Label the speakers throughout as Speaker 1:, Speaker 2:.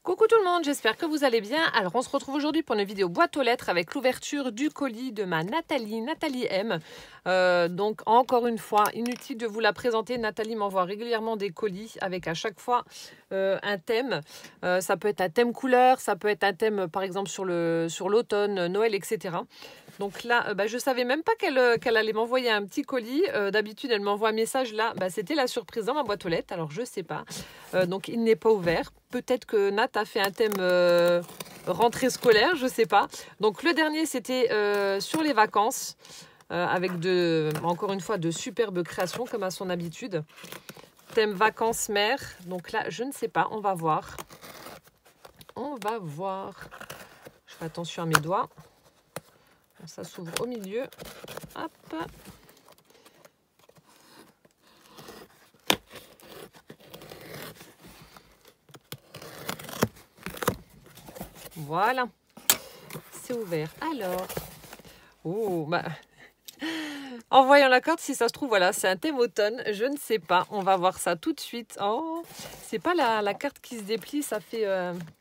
Speaker 1: Coucou tout le monde, j'espère que vous allez bien. Alors on se retrouve aujourd'hui pour une vidéo boîte aux lettres avec l'ouverture du colis de ma Nathalie M. Donc encore une fois, inutile de vous la présenter. Nathalie m'envoie régulièrement des colis avec à chaque fois un thème. Ça peut être un thème couleur, ça peut être un thème par exemple sur l'automne, Noël, etc. Donc là, je ne savais même pas qu'elle allait m'envoyer un petit colis. D'habitude, elle m'envoie un message là. C'était la surprise dans ma boîte aux lettres. Alors, je ne sais pas. Donc, il n'est pas ouvert. Peut-être que Nat a fait un thème rentrée scolaire. Je ne sais pas. Donc, le dernier, c'était sur les vacances. Avec encore une fois, de superbes créations comme à son habitude. Thème vacances-mer. Donc là, je ne sais pas. On va voir. On va voir. Je fais attention à mes doigts. Ça s'ouvre au milieu. Hop. Voilà. C'est ouvert. Alors. Oh, en voyant la carte, si ça se trouve, voilà, c'est un thème automne. Je ne sais pas. On va voir ça tout de suite. Oh, c'est pas la carte qui se déplie. Ça fait...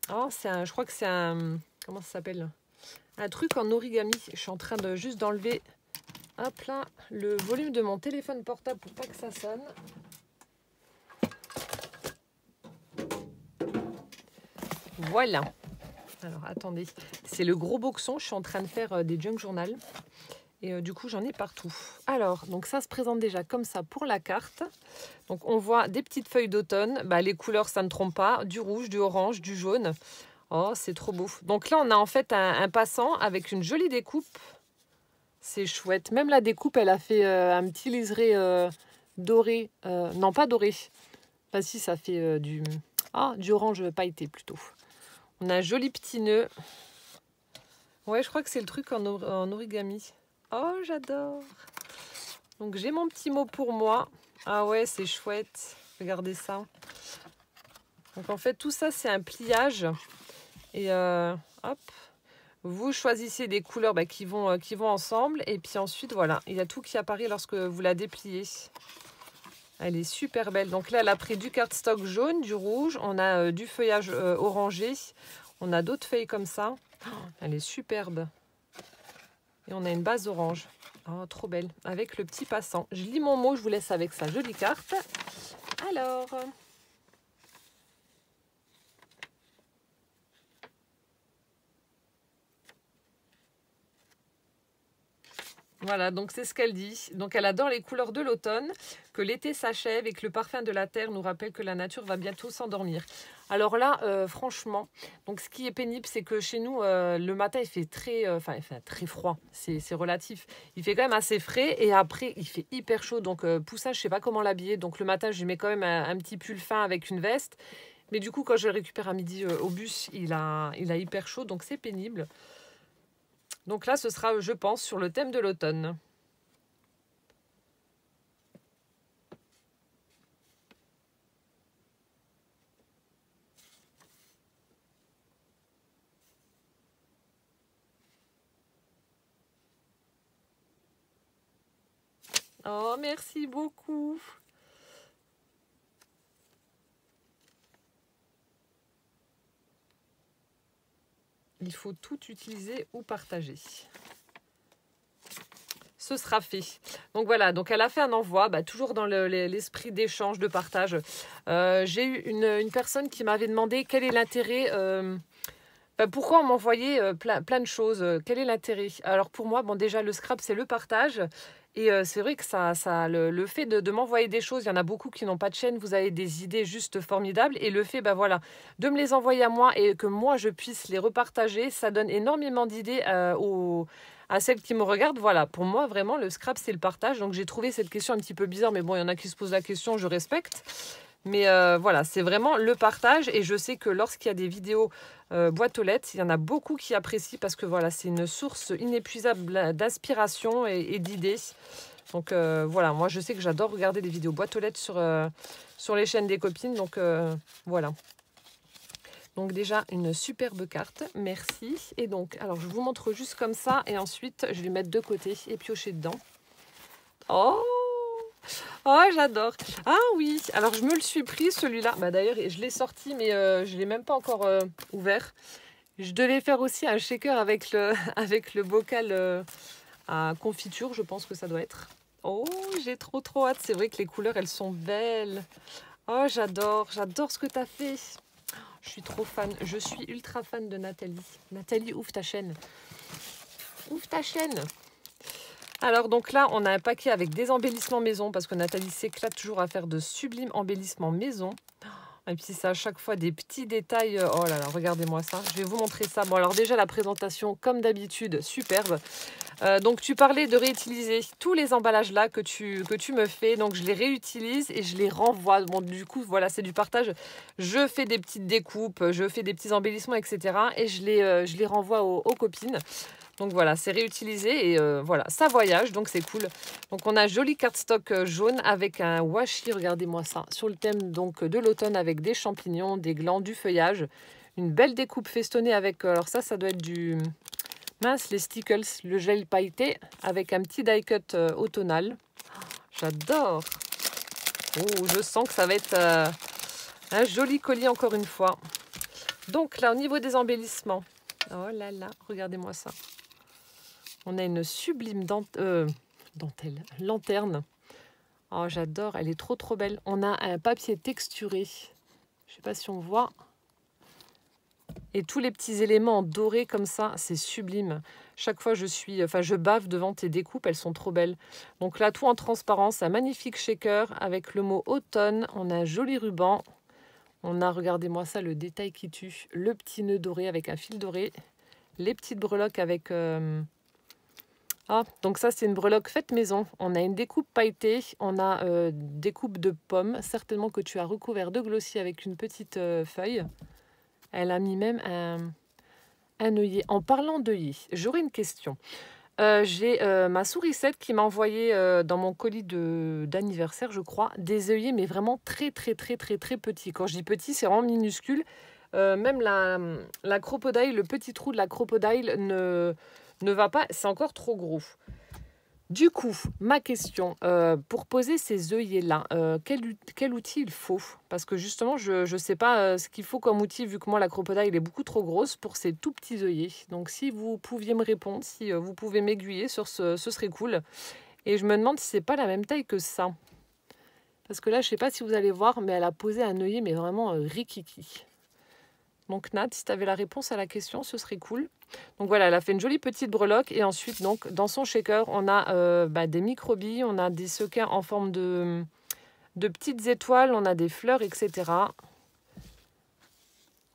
Speaker 1: je crois que c'est un... Comment ça s'appelle ? Un truc en origami. Je suis en train de juste d'enlever... Hop là, le volume de mon téléphone portable pour pas que ça sonne. Voilà. Alors attendez, c'est le gros boxon. Je suis en train de faire des junk journal. Et du coup, j'en ai partout. Alors, donc ça se présente déjà comme ça pour la carte. Donc on voit des petites feuilles d'automne. Les couleurs, ça ne trompe pas. Du rouge, du orange, du jaune. Oh, c'est trop beau. Donc là, on a en fait un passant avec une jolie découpe. C'est chouette. Même la découpe, elle a fait un petit liseré doré. Non, pas doré. Enfin, si, ça fait du orange pailleté plutôt. On a un joli petit nœud. Ouais, je crois que c'est le truc en origami. Oh, j'adore. Donc, j'ai mon petit mot pour moi. Ah ouais, c'est chouette. Regardez ça. Donc, en fait, tout ça, c'est un pliage. Et hop. Vous choisissez des couleurs qui vont ensemble. Et puis ensuite, voilà, il y a tout qui apparaît lorsque vous la dépliez. Elle est super belle. Donc là, elle a pris du cardstock jaune, du rouge. On a du feuillage orangé. On a d'autres feuilles comme ça. Oh, elle est superbe. Et on a une base orange. Oh, trop belle. Avec le petit passant. Je lis mon mot. Je vous laisse avec sa jolie carte. Alors... Voilà, donc c'est ce qu'elle dit. Donc elle adore les couleurs de l'automne, que l'été s'achève et que le parfum de la terre nous rappelle que la nature va bientôt s'endormir. Alors là, franchement, donc ce qui est pénible, c'est que chez nous, le matin, il fait il fait très froid. C'est relatif. Il fait quand même assez frais et après, il fait hyper chaud. Donc Poussin, je ne sais pas comment l'habiller. Donc le matin, je lui mets quand même un petit pull fin avec une veste. Mais du coup, quand je le récupère à midi au bus, il a hyper chaud, donc c'est pénible. Donc là, ce sera, je pense, sur le thème de l'automne. Oh, merci beaucoup. Il faut tout utiliser ou partager. Ce sera fait. Donc voilà, donc elle a fait un envoi, toujours dans l'esprit d'échange, de partage. J'ai eu une personne qui m'avait demandé quel est l'intérêt, pourquoi on m'envoyait plein de choses, quel est l'intérêt. Alors pour moi, déjà le scrap c'est le partage. Et c'est vrai que le fait de m'envoyer des choses, il y en a beaucoup qui n'ont pas de chaîne, vous avez des idées juste formidables. Et le fait de me les envoyer à moi et que moi je puisse les repartager, ça donne énormément d'idées à celles qui me regardent. Voilà, pour moi vraiment le scrap c'est le partage. Donc j'ai trouvé cette question un petit peu bizarre, mais bon, il y en a qui se posent la question, je respecte. Mais voilà, c'est vraiment le partage. Et je sais que lorsqu'il y a des vidéos boîte aux lettres, il y en a beaucoup qui apprécient parce que voilà, c'est une source inépuisable d'inspiration et d'idées. Donc voilà, moi je sais que j'adore regarder des vidéos boîte aux lettres sur les chaînes des copines. Donc voilà. Donc déjà une superbe carte, merci. Et donc, alors je vous montre juste comme ça et ensuite je vais mettre de côté et piocher dedans. Oh! Oh, j'adore. Ah oui, alors je me le suis pris celui-là. Bah, d'ailleurs, je l'ai sorti, mais je ne l'ai même pas encore ouvert. Je devais faire aussi un shaker avec avec le bocal à confiture, je pense que ça doit être. Oh, j'ai trop hâte. C'est vrai que les couleurs, elles sont belles. Oh, j'adore ce que tu as fait. Je suis trop fan. Je suis ultra fan de Nathalie. Nathalie, ouvre ta chaîne. Ouvre ta chaîne. Alors, donc là, on a un paquet avec des embellissements maison parce que Nathalie s'éclate toujours à faire de sublimes embellissements maison. Et puis, c'est à chaque fois des petits détails. Oh là là, regardez-moi ça. Je vais vous montrer ça. Bon, alors déjà, la présentation, comme d'habitude, superbe. Donc, tu parlais de réutiliser tous les emballages là que tu me fais. Donc, je les réutilise et je les renvoie. Bon, du coup, voilà, c'est du partage. Je fais des petites découpes, je fais des petits embellissements, etc. Et je les renvoie aux copines. Donc voilà, c'est réutilisé et voilà, ça voyage, donc c'est cool. Donc on a un joli cardstock jaune avec un washi, regardez-moi ça, sur le thème donc de l'automne avec des champignons, des glands, du feuillage. Une belle découpe festonnée avec, alors ça doit être du, mince, les stickles, le gel pailleté avec un petit die cut automnal. J'adore. Oh, je sens que ça va être un joli colis encore une fois. Donc là, au niveau des embellissements, oh là là, regardez-moi ça. On a une sublime dentelle, lanterne. Oh, j'adore, elle est trop belle. On a un papier texturé. Je ne sais pas si on voit. Et tous les petits éléments en doré comme ça, c'est sublime. Chaque fois, je bave devant tes découpes, elles sont trop belles. Donc là, tout en transparence, un magnifique shaker avec le mot automne. On a un joli ruban. On a, regardez-moi ça, le détail qui tue. Le petit nœud doré avec un fil doré. Les petites breloques avec... Ah, donc ça, c'est une breloque faite maison. On a une découpe pailletée, on a découpe de pommes, certainement que tu as recouvert de glossy avec une petite feuille. Elle a mis même un œillet. En parlant d'œillet, j'aurais une question. J'ai ma sourisette qui m'a envoyé dans mon colis d'anniversaire, je crois, des œillets, mais vraiment très petits. Quand je dis petit, c'est vraiment minuscule. Même la crocodile, le petit trou de la crocodile ne va pas, c'est encore trop gros. Du coup, ma question, pour poser ces œillets-là, quel outil il faut? Parce que justement, je ne sais pas ce qu'il faut comme outil, vu que moi, la crocodile est beaucoup trop grosse pour ces tout petits œillets. Donc, si vous pouviez me répondre, si vous pouvez m'aiguiller sur ce serait cool. Et je me demande si c'est pas la même taille que ça. Parce que là, je ne sais pas si vous allez voir, mais elle a posé un œillet, mais vraiment rikiki. Donc Nat, si tu avais la réponse à la question, ce serait cool. Donc voilà, elle a fait une jolie petite breloque. Et ensuite, donc, dans son shaker, on a des microbilles, on a des sequins en forme de petites étoiles, on a des fleurs, etc.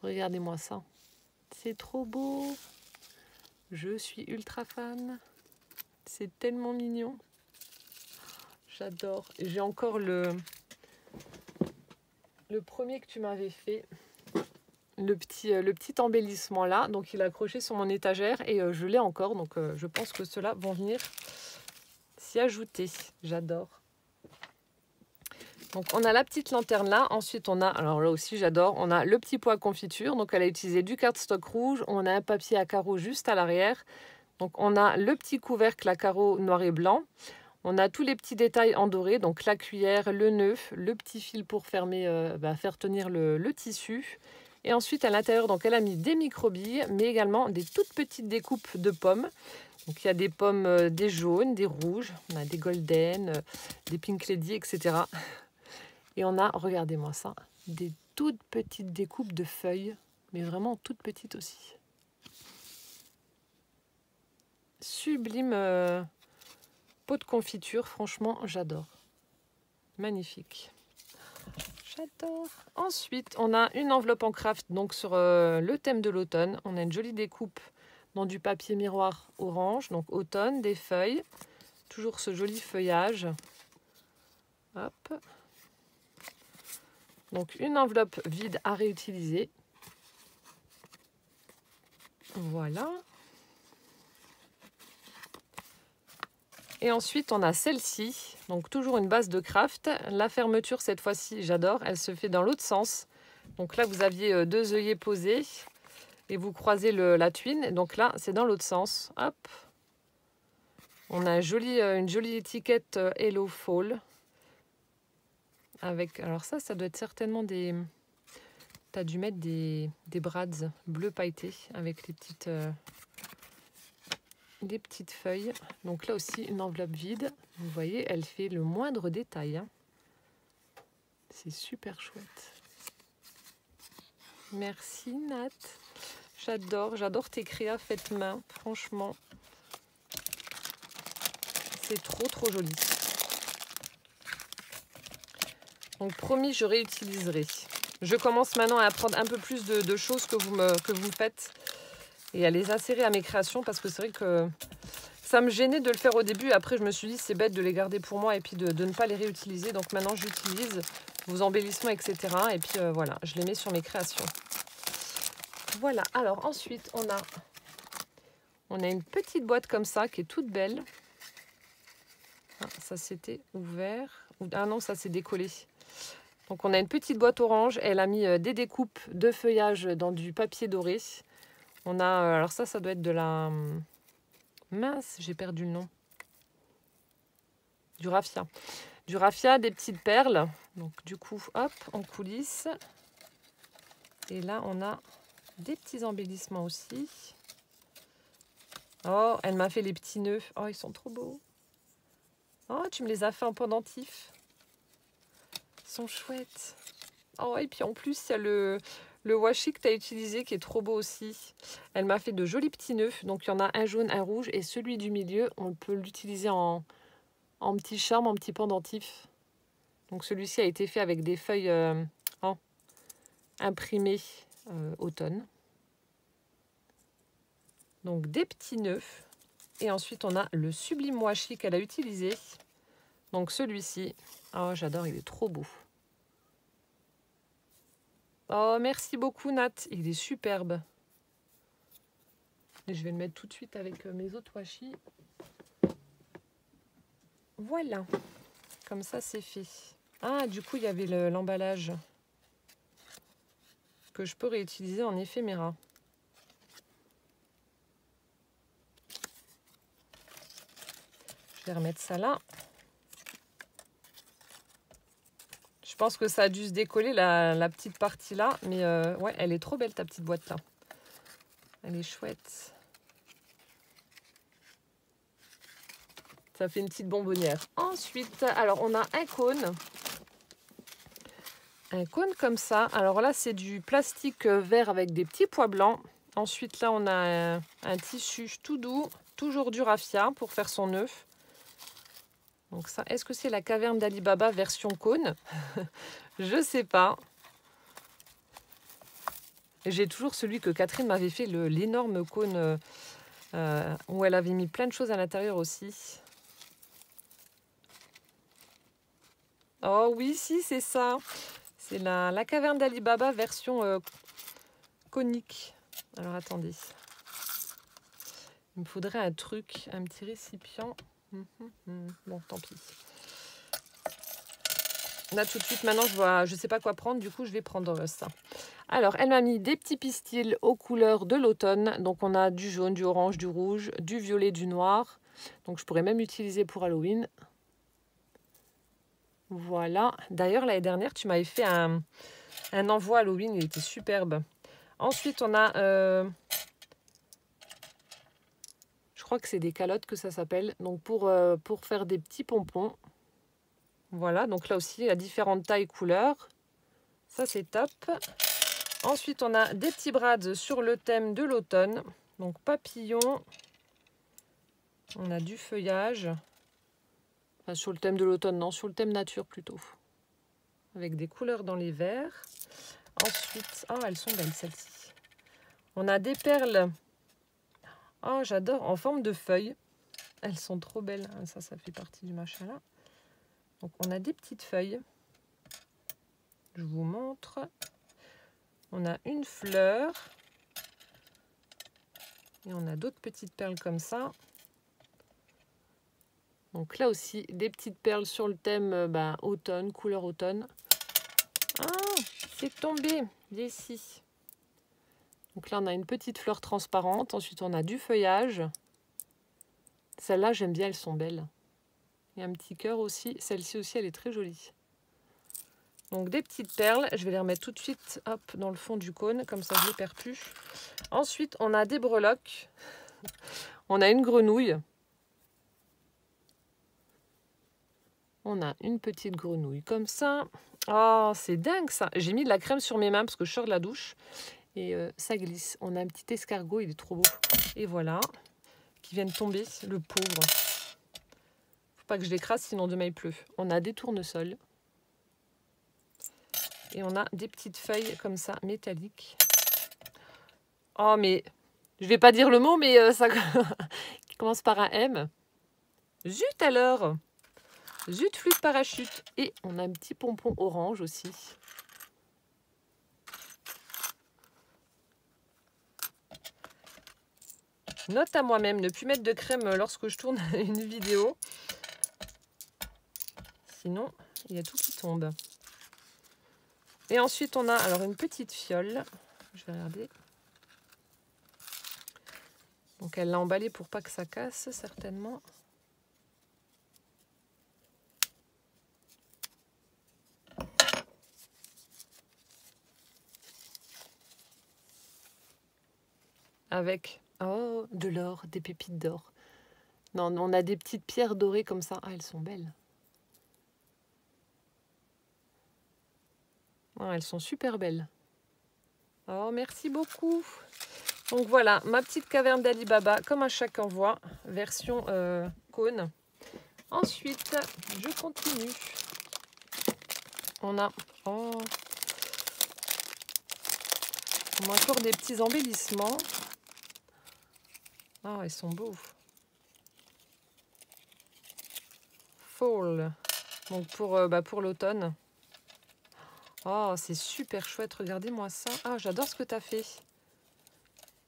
Speaker 1: Regardez-moi ça. C'est trop beau. Je suis ultra fan. C'est tellement mignon. J'adore. J'ai encore le premier que tu m'avais fait. Le petit embellissement là, donc il est accroché sur mon étagère et je l'ai encore, donc je pense que ceux-là vont venir s'y ajouter. J'adore. Donc on a la petite lanterne là, ensuite on a, alors là aussi j'adore, on a le petit pot à confiture, donc elle a utilisé du cardstock rouge, on a un papier à carreaux juste à l'arrière, donc on a le petit couvercle à carreaux noir et blanc, on a tous les petits détails en doré, donc la cuillère, le nœud, le petit fil pour fermer, faire tenir le tissu. Et ensuite, à l'intérieur, donc elle a mis des microbilles, mais également des toutes petites découpes de pommes. Donc il y a des pommes, des jaunes, des rouges, on a des golden, des pink lady, etc. Et on a, regardez-moi ça, des toutes petites découpes de feuilles, mais vraiment toutes petites aussi. Sublime pot de confiture, franchement, j'adore. Magnifique. J'adore. Ensuite, on a une enveloppe en craft donc sur le thème de l'automne. On a une jolie découpe dans du papier miroir orange, donc automne, des feuilles. Toujours ce joli feuillage. Hop. Donc une enveloppe vide à réutiliser. Voilà. Et ensuite, on a celle-ci, donc toujours une base de craft. La fermeture, cette fois-ci, j'adore, elle se fait dans l'autre sens. Donc là, vous aviez deux œillets posés et vous croisez la tuile. Donc là, c'est dans l'autre sens. Hop. On a une jolie étiquette Hello Fall. avec... Alors ça doit être certainement des... Tu as dû mettre des brads bleu pailleté avec des petites feuilles. Donc là aussi, une enveloppe vide. Vous voyez, elle fait le moindre détail. Hein. C'est super chouette. Merci Nat. J'adore tes créas faites main. Franchement, c'est trop joli. Donc promis, je réutiliserai. Je commence maintenant à apprendre un peu plus de choses que vous me faites et à les insérer à mes créations parce que c'est vrai que ça me gênait de le faire au début. Après, je me suis dit c'est bête de les garder pour moi et puis de ne pas les réutiliser. Donc maintenant, j'utilise vos embellissements, etc. Et puis voilà, je les mets sur mes créations. Voilà, alors ensuite, on a une petite boîte comme ça qui est toute belle. Ah, ça s'était ouvert. Ah non, ça s'est décollé. Donc on a une petite boîte orange, elle a mis des découpes de feuillage dans du papier doré. On a, alors ça doit être de la... Mince, j'ai perdu le nom. Du raffia. Du raffia, des petites perles. Donc du coup, hop, en coulisses. Et là, on a des petits embellissements aussi. Oh, elle m'a fait les petits nœuds. Oh, ils sont trop beaux. Oh, tu me les as fait en pendentif. Ils sont chouettes. Oh, et puis en plus, il y a le washi que tu as utilisé qui est trop beau aussi. Elle m'a fait de jolis petits nœuds. Donc, il y en a un jaune, un rouge. Et celui du milieu, on peut l'utiliser en petit charme, en petit pendentif. Donc, celui-ci a été fait avec des feuilles imprimées automne. Donc, des petits nœuds. Et ensuite, on a le sublime washi qu'elle a utilisé. Donc, celui-ci. Oh, j'adore, il est trop beau. Oh, merci beaucoup, Nat. Il est superbe. Et je vais le mettre tout de suite avec mes autres washi. Voilà. Comme ça, c'est fait. Ah, du coup, il y avait l'emballage que je peux réutiliser en éphéméra. Je vais remettre ça là. Je pense que ça a dû se décoller la petite partie là. Mais ouais, elle est trop belle ta petite boîte là. Elle est chouette. Ça fait une petite bonbonnière. Ensuite, alors on a un cône. Un cône comme ça. Alors là, c'est du plastique vert avec des petits pois blancs. Ensuite, là, on a un tissu tout doux. Toujours du raffia pour faire son œuf. Donc ça, est-ce que c'est la caverne d'Ali Baba version cône? Je sais pas. J'ai toujours celui que Catherine m'avait fait, l'énorme cône où elle avait mis plein de choses à l'intérieur aussi. Oh oui, si, c'est ça. C'est la caverne d'Ali Baba version conique. Alors attendez. Il me faudrait un truc, un petit récipient. Bon, tant pis. Là, tout de suite, maintenant, je ne sais pas quoi prendre. Du coup, je vais prendre ça. Alors, elle m'a mis des petits pistils aux couleurs de l'automne. Donc, on a du jaune, du orange, du rouge, du violet, du noir. Donc, je pourrais même utiliser pour Halloween. Voilà. D'ailleurs, l'année dernière, tu m'avais fait un envoi Halloween. Il était superbe. Ensuite, on a... je crois que c'est des calottes que ça s'appelle. Donc, pour faire des petits pompons. Voilà. Donc, là aussi, il y a différentes tailles, couleurs. Ça, c'est top. Ensuite, on a des petits brads sur le thème de l'automne. Donc, papillon. On a du feuillage. Enfin, sur le thème de l'automne, non, sur le thème nature plutôt. Avec des couleurs dans les verts. Ensuite, oh, elles sont belles celles-ci. On a des perles. Oh, j'adore, en forme de feuilles. Elles sont trop belles. Ça fait partie du machin là. Donc, on a des petites feuilles. Je vous montre. On a une fleur. Et on a d'autres petites perles comme ça. Donc là aussi, des petites perles sur le thème automne, couleur automne. Ah, c'est tombé d'ici. Donc là, on a une petite fleur transparente. Ensuite, on a du feuillage. Celles-là, j'aime bien, elles sont belles. Il y a un petit cœur aussi. Celle-ci aussi, elle est très jolie. Donc des petites perles, je vais les remettre tout de suite hop, dans le fond du cône, comme ça je ne les perds plus. Ensuite, on a des breloques. On a une grenouille. On a une petite grenouille comme ça. Oh, c'est dingue ça. J'ai mis de la crème sur mes mains parce que je sors de la douche. Et ça glisse. On a un petit escargot, il est trop beau. Et voilà, qui vient de tomber, le pauvre. Faut pas que je l'écrase, sinon demain il pleut. On a des tournesols. Et on a des petites feuilles comme ça, métalliques. Oh, mais je vais pas dire le mot, mais ça qui commence par un M. Zut alors! Zut, flûte, parachute. Et on a un petit pompon orange aussi. Note à moi-même, ne plus mettre de crème lorsque je tourne une vidéo. Sinon, il y a tout qui tombe. Et ensuite, on a alors une petite fiole. Je vais regarder. Donc, elle l'a emballée pour pas que ça casse, certainement. Avec oh, de l'or, des pépites d'or. Non, on a des petites pierres dorées comme ça. Ah, elles sont belles. Oh, elles sont super belles. Oh, merci beaucoup. Donc voilà, ma petite caverne d'Ali Baba, comme à chaque envoi, version cône. Ensuite, je continue. On a encore des petits embellissements. Ah, ils sont beaux. Fall. Donc pour l'automne. Oh, c'est super chouette. Regardez-moi ça. Ah, j'adore ce que tu as fait.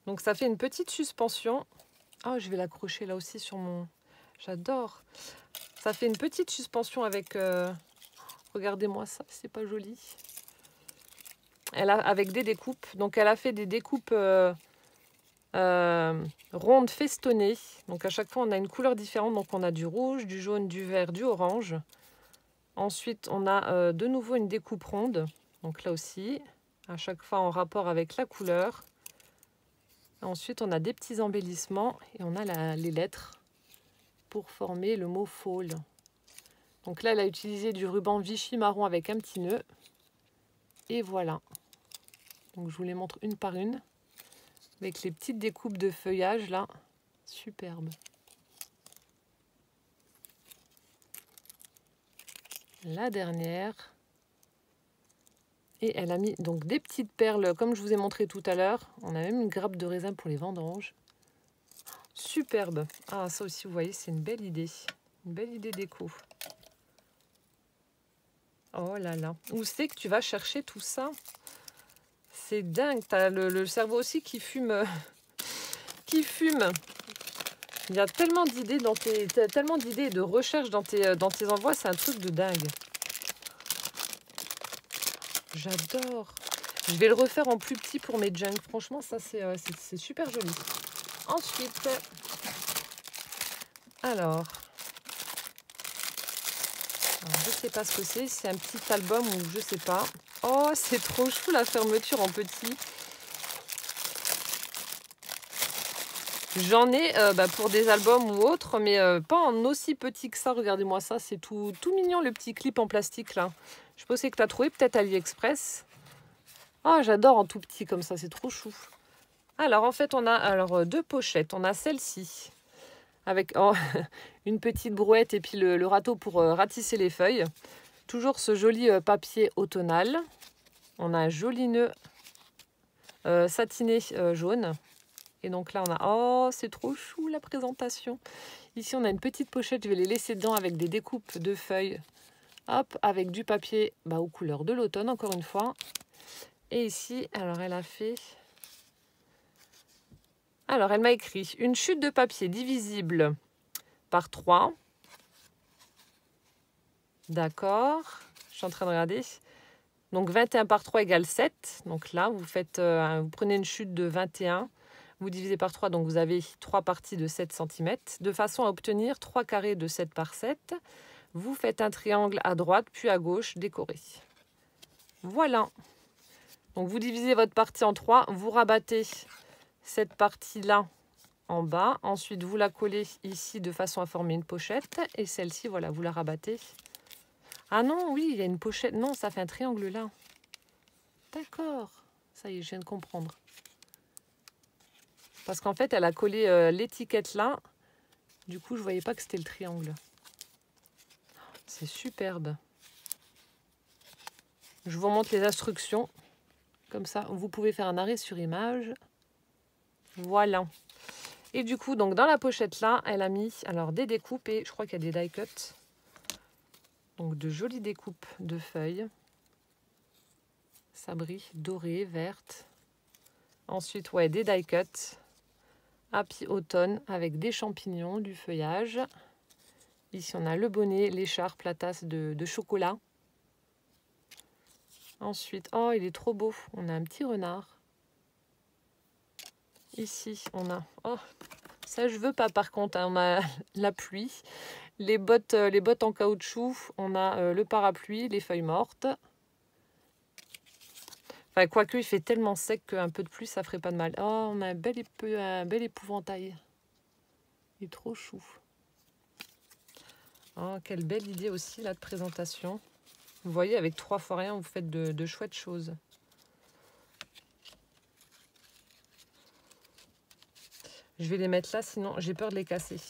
Speaker 1: Donc ça fait une petite suspension. Oh, je vais l'accrocher là aussi sur mon... J'adore. Ça fait une petite suspension avec... Regardez-moi ça, c'est pas joli. Avec des découpes. Donc elle a fait des découpes rondes festonnées. Donc à chaque fois on a une couleur différente. Donc on a du rouge, du jaune, du vert, du orange. Ensuite on a de nouveau une découpe ronde. Donc là aussi, à chaque fois en rapport avec la couleur. Ensuite on a des petits embellissements. Et on a les lettres pour former le mot fall. Donc là elle a utilisé du ruban Vichy marron avec un petit nœud. Et voilà. Donc je vous les montre une par une. Avec les petites découpes de feuillage là. Superbe. La dernière. Et elle a mis donc des petites perles comme je vous ai montré tout à l'heure. On a même une grappe de raisin pour les vendanges. Superbe. Ah, ça aussi vous voyez, c'est une belle idée. Une belle idée déco. Oh là là. Où c'est que tu vas chercher tout ça? C'est dingue. T'as le cerveau aussi qui fume. Qui fume. Il y a tellement d'idées tellement d'idées et de recherches dans tes envois. C'est un truc de dingue. J'adore. Je vais le refaire en plus petit pour mes junk. Franchement, ça, c'est super joli. Ensuite, alors, je sais pas ce que c'est. C'est un petit album ou je sais pas. Oh, c'est trop chou la fermeture en petit. J'en ai pour des albums ou autres, mais pas en aussi petit que ça. Regardez-moi ça, c'est tout mignon le petit clip en plastique là. Je pensais que tu as trouvé peut-être AliExpress. Oh, j'adore en tout petit comme ça, c'est trop chou. Alors en fait, on a deux pochettes. On a celle-ci avec une petite brouette et puis le râteau pour ratisser les feuilles. Toujours ce joli papier automnal. On a un joli nœud satiné jaune. Et donc là, on a... Oh, c'est trop chou la présentation. Ici, on a une petite pochette. Je vais les laisser dedans avec des découpes de feuilles. Hop, avec du papier aux couleurs de l'automne, encore une fois. Et ici, alors elle a fait... Alors, elle m'a écrit une chute de papier divisible par 3. D'accord. Je suis en train de regarder. Donc, 21 par 3 égale 7. Donc là, vous prenez une chute de 21. Vous divisez par 3, donc vous avez 3 parties de 7 cm. De façon à obtenir 3 carrés de 7 par 7. Vous faites un triangle à droite, puis à gauche, décoré. Voilà. Donc vous divisez votre partie en 3, vous rabattez cette partie-là en bas. Ensuite, vous la collez ici de façon à former une pochette. Et celle-ci, voilà, vous la rabattez. Ah non, oui, il y a une pochette. Non, ça fait un triangle là. D'accord. Ça y est, je viens de comprendre. Parce qu'en fait, elle a collé l'étiquette là. Du coup, je ne voyais pas que c'était le triangle. C'est superbe. Je vous montre les instructions. Comme ça, vous pouvez faire un arrêt sur image. Voilà. Et du coup, donc dans la pochette là, elle a mis alors des découpes et je crois qu'il y a des die cuts. Donc de jolies découpes de feuilles. Ça brille, dorée, verte. Ensuite, ouais, des die cuts. Happy automne avec des champignons, du feuillage. Ici, on a le bonnet, l'écharpe, la tasse de chocolat. Ensuite, oh, il est trop beau. On a un petit renard. Ici, on a... Oh, ça, je veux pas par contre. Hein, on a la pluie, les bottes en caoutchouc. On a le parapluie, les feuilles mortes. Enfin, quoique, il fait tellement sec qu'un peu de pluie, ça ferait pas de mal. Oh, on a un bel épouvantail. Il est trop chou. Oh, quelle belle idée aussi, là, de présentation. Vous voyez, avec 3 fois rien, vous faites de chouettes choses. Je vais les mettre là, sinon j'ai peur de les casser.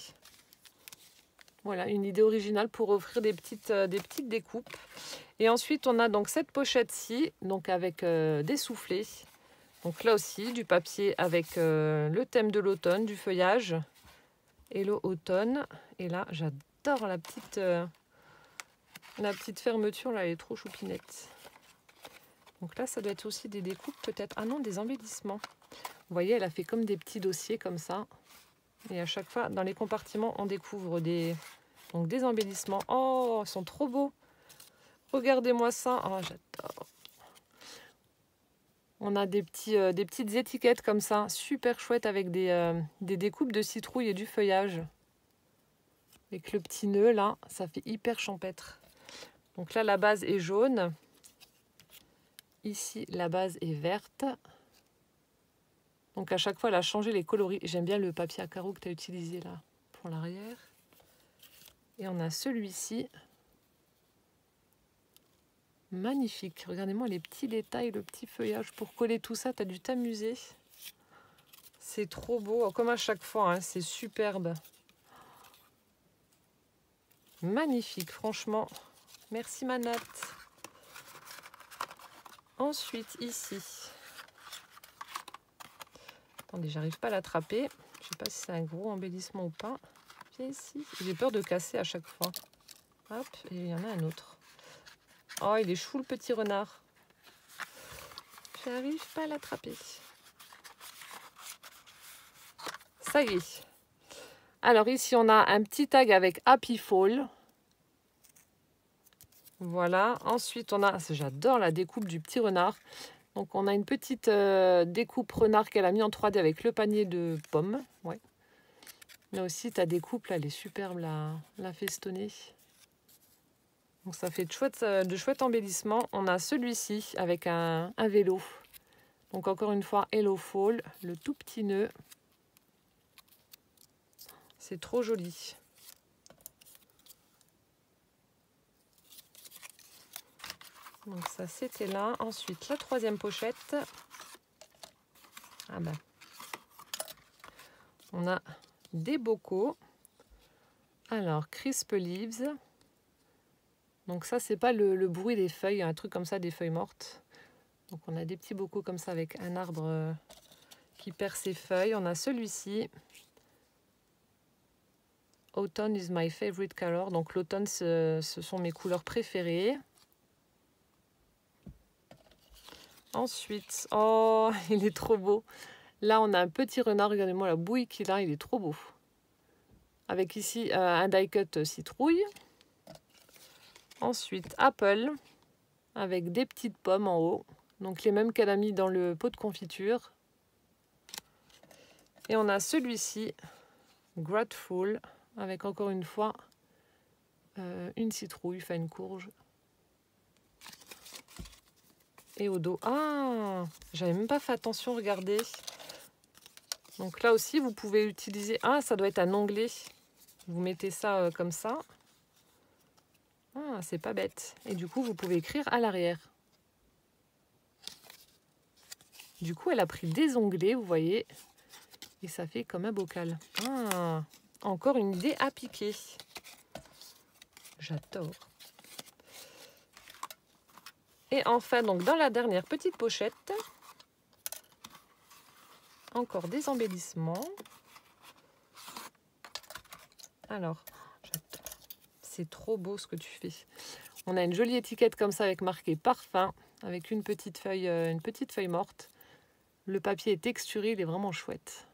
Speaker 1: Voilà, une idée originale pour offrir des petites découpes. Et ensuite, on a donc cette pochette-ci, donc avec des soufflets. Donc là aussi, du papier avec le thème de l'automne, du feuillage. Hello automne. Et là, j'adore la petite fermeture, là, elle est trop choupinette. Donc là, ça doit être aussi des découpes peut-être. Ah non, des embellissements. Vous voyez, elle a fait comme des petits dossiers comme ça. Et à chaque fois, dans les compartiments, on découvre des embellissements. Oh, ils sont trop beaux. Regardez-moi ça. Oh, j'adore. On a des petites étiquettes comme ça, super chouettes avec des découpes de citrouille et du feuillage. Avec le petit nœud là, ça fait hyper champêtre. Donc là, la base est jaune. Ici, la base est verte. Donc à chaque fois, elle a changé les coloris. J'aime bien le papier à carreaux que tu as utilisé là pour l'arrière. Et on a celui-ci. Magnifique. Regardez-moi les petits détails, le petit feuillage. Pour coller tout ça, tu as dû t'amuser. C'est trop beau. Comme à chaque fois, hein, c'est superbe. Magnifique, franchement. Merci Manat. Ensuite, ici. Attendez, j'arrive pas à l'attraper. Je sais pas si c'est un gros embellissement ou pas. Viens ici. J'ai peur de casser à chaque fois. Hop, et il y en a un autre. Oh, il est chou le petit renard. J'arrive pas à l'attraper. Ça y est. Alors ici, on a un petit tag avec Happy Fall. Voilà. Ensuite, on a... J'adore la découpe du petit renard. Donc, on a une petite découpe renard qu'elle a mis en 3D avec le panier de pommes. Ouais. Là aussi, ta découpe, là, elle est superbe, la festonnée. Donc, ça fait de chouettes embellissements. On a celui-ci avec un vélo. Donc, encore une fois, Hello Fall, le tout petit nœud. C'est trop joli. Donc ça, c'était là. Ensuite, la troisième pochette. Ah ben. On a des bocaux. Alors, Crisp Leaves. Donc ça, c'est pas le bruit des feuilles, un truc comme ça, des feuilles mortes. Donc on a des petits bocaux comme ça avec un arbre qui perd ses feuilles. On a celui-ci. Autumn is my favorite color. Donc l'automne, ce sont mes couleurs préférées. Ensuite, oh, il est trop beau. Là, on a un petit renard. Regardez-moi la bouille qu'il a, il est trop beau. Avec ici un die cut citrouille. Ensuite, Apple, avec des petites pommes en haut. Donc les mêmes qu'elle a mis dans le pot de confiture. Et on a celui-ci, Grateful, avec encore une fois une citrouille, enfin une courge. Et au dos. Ah, j'avais même pas fait attention, regardez. Donc là aussi, vous pouvez utiliser... Ah, ça doit être un onglet. Vous mettez ça comme ça. Ah, c'est pas bête. Et du coup, vous pouvez écrire à l'arrière. Du coup, elle a pris des onglets, vous voyez. Et ça fait comme un bocal. Ah, encore une idée à piquer. J'adore. Et enfin, donc dans la dernière petite pochette, encore des embellissements. Alors, j'adore. C'est trop beau ce que tu fais. On a une jolie étiquette comme ça avec marqué parfum, avec une petite feuille morte. Le papier est texturé, il est vraiment chouette.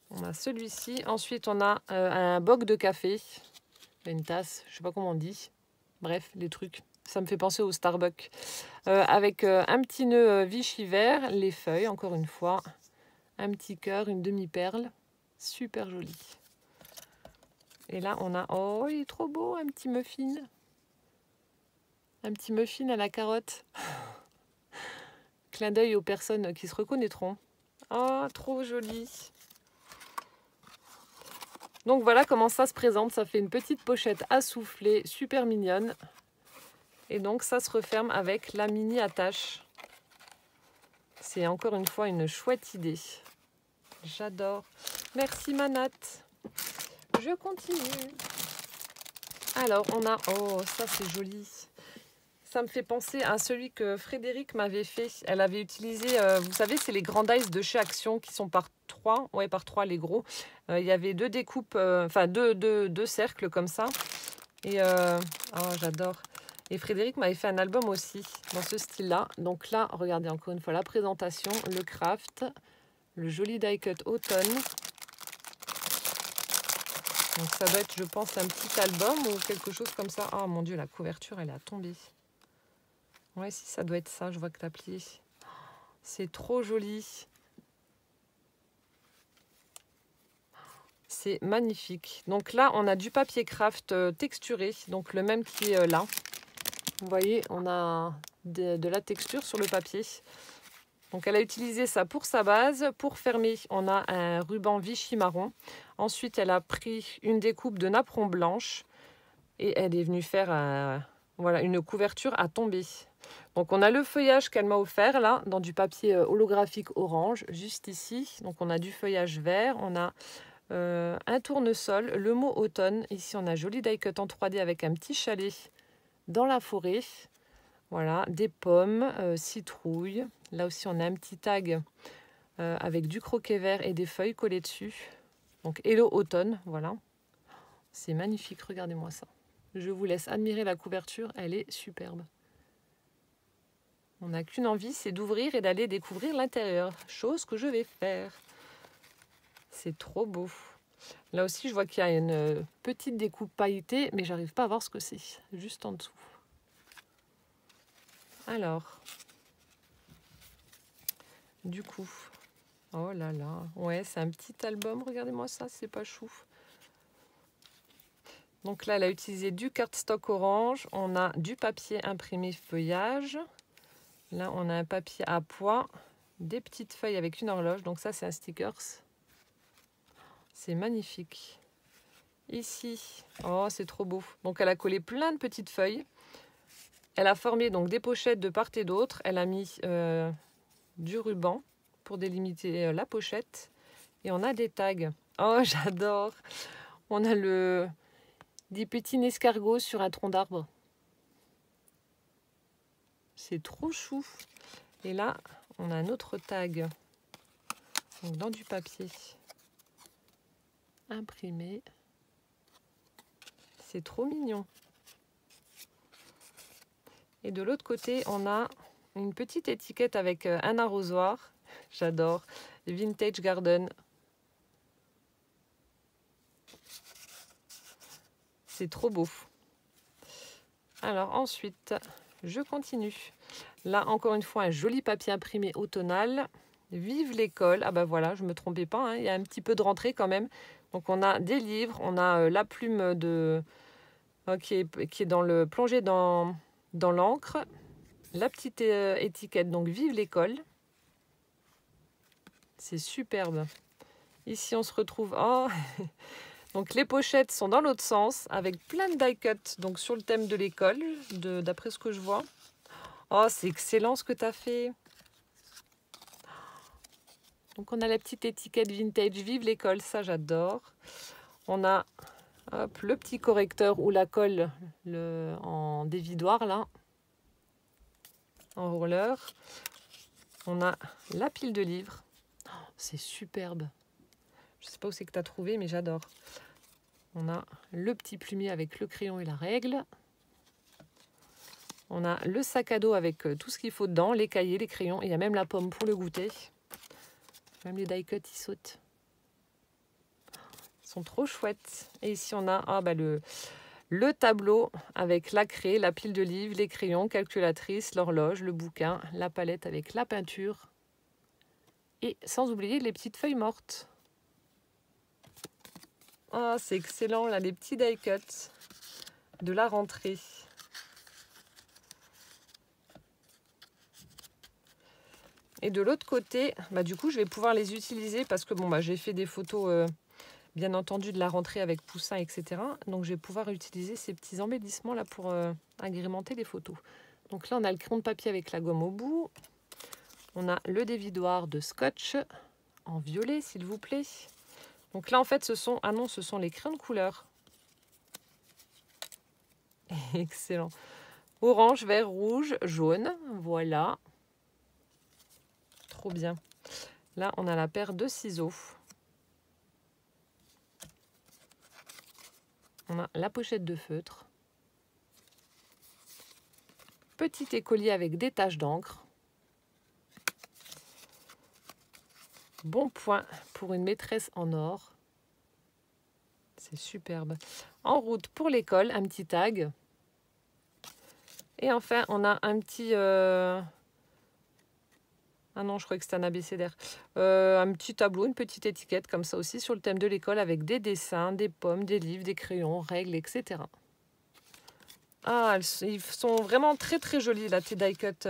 Speaker 1: On a celui-ci. Ensuite, on a un boc de café. Une tasse, je sais pas comment on dit. Bref, les trucs. Ça me fait penser au Starbucks. Avec un petit nœud Vichy vert, les feuilles, encore une fois. Un petit cœur, une demi-perle. Super joli. Et là, on a... Oh, il est trop beau, un petit muffin. Un petit muffin à la carotte. Clin d'œil aux personnes qui se reconnaîtront. Oh, trop joli. Donc voilà comment ça se présente. Ça fait une petite pochette à souffler, super mignonne. Et donc ça se referme avec la mini attache. C'est encore une fois une chouette idée. J'adore. Merci Manat. Je continue. Alors on a... Oh, ça c'est joli. Ça me fait penser à celui que Frédéric m'avait fait. Elle avait utilisé, vous savez, c'est les grands dice de chez Action qui sont par 3. Ouais, par 3 les gros. Il y avait deux découpes, enfin deux cercles comme ça. Et oh, j'adore. Et Frédéric m'avait fait un album aussi dans ce style-là. Donc là, regardez encore une fois la présentation, le craft, le joli die cut automne. Donc ça doit être, je pense, un petit album ou quelque chose comme ça. Oh mon Dieu, la couverture, elle est à tomber. Ouais, si, ça doit être ça, je vois que tu as plié. C'est trop joli. C'est magnifique. Donc là, on a du papier craft texturé, donc le même qui est là. Vous voyez, on a de la texture sur le papier. Donc elle a utilisé ça pour sa base. Pour fermer, on a un ruban Vichy marron. Ensuite, elle a pris une découpe de napperon blanche et elle est venue faire voilà, une couverture à tomber. Donc on a le feuillage qu'elle m'a offert là, dans du papier holographique orange, juste ici. Donc on a du feuillage vert, on a un tournesol, le mot automne. Ici on a joli die cut en 3D avec un petit chalet dans la forêt. Voilà, des pommes, citrouilles. Là aussi on a un petit tag avec du croquet vert et des feuilles collées dessus. Donc Hello automne, voilà. C'est magnifique, regardez-moi ça. Je vous laisse admirer la couverture, elle est superbe. On n'a qu'une envie, c'est d'ouvrir et d'aller découvrir l'intérieur. Chose que je vais faire. C'est trop beau. Là aussi, je vois qu'il y a une petite découpe pailletée, mais j'arrive pas à voir ce que c'est. Juste en dessous. Alors. Du coup. Oh là là. Ouais, c'est un petit album. Regardez-moi ça, c'est pas chou. Donc là, elle a utilisé du cardstock orange. On a du papier imprimé feuillage. Là, on a un papier à pois, des petites feuilles avec une horloge. Donc ça, c'est un stickers. C'est magnifique. Ici, oh, c'est trop beau. Donc elle a collé plein de petites feuilles. Elle a formé donc des pochettes de part et d'autre. Elle a mis du ruban pour délimiter la pochette. Et on a des tags. Oh, j'adore. On a des petits escargots sur un tronc d'arbre. C'est trop chou. Et là, on a un autre tag. Donc dans du papier imprimé. C'est trop mignon. Et de l'autre côté, on a une petite étiquette avec un arrosoir. J'adore. Vintage Garden. C'est trop beau. Alors ensuite, je continue. Là, encore une fois, un joli papier imprimé automnal. Vive l'école. Ah ben voilà, je ne me trompais pas, hein. Il y a un petit peu de rentrée quand même. Donc on a des livres, on a la plume qui est plongée dans l'encre. la petite étiquette, donc vive l'école. C'est superbe. Ici, on se retrouve... Oh donc, les pochettes sont dans l'autre sens, avec plein de die cut, donc sur le thème de l'école, d'après ce que je vois. Oh, c'est excellent ce que tu as fait. Donc, on a la petite étiquette vintage, vive l'école, ça j'adore. On a hop, le petit correcteur ou la colle en dévidoir, là, en roller. On a la pile de livres. Oh, c'est superbe. Je ne sais pas où c'est que tu as trouvé, mais j'adore. On a le petit plumier avec le crayon et la règle. On a le sac à dos avec tout ce qu'il faut dedans, les cahiers, les crayons. Il y a même la pomme pour le goûter. Même les die cut, ils sautent. Ils sont trop chouettes. Et ici, on a le tableau avec la craie, la pile de livres, les crayons, calculatrice, l'horloge, le bouquin, la palette avec la peinture. Et sans oublier les petites feuilles mortes. Oh, c'est excellent, là, les petits die cut de la rentrée. Et de l'autre côté, du coup, je vais pouvoir les utiliser parce que bon, j'ai fait des photos, bien entendu, de la rentrée avec poussins, etc. Donc, je vais pouvoir utiliser ces petits embellissements là pour agrémenter les photos. Donc là, on a le crayon de papier avec la gomme au bout. On a le dévidoir de scotch en violet, s'il vous plaît. Donc là, en fait, ce sont les crayons de couleur. Excellent. Orange, vert, rouge, jaune. Voilà. Trop bien. Là, on a la paire de ciseaux. On a la pochette de feutre. Petit écolier avec des taches d'encre. Bon point pour une maîtresse en or. C'est superbe. En route pour l'école, un petit tag. Et enfin, on a un petit... Ah non, je crois que c'est un abécédaire. Un petit tableau, une petite étiquette comme ça aussi sur le thème de l'école avec des dessins, des pommes, des livres, des crayons, règles, etc. Ah, ils sont vraiment très très jolis là, tes die cut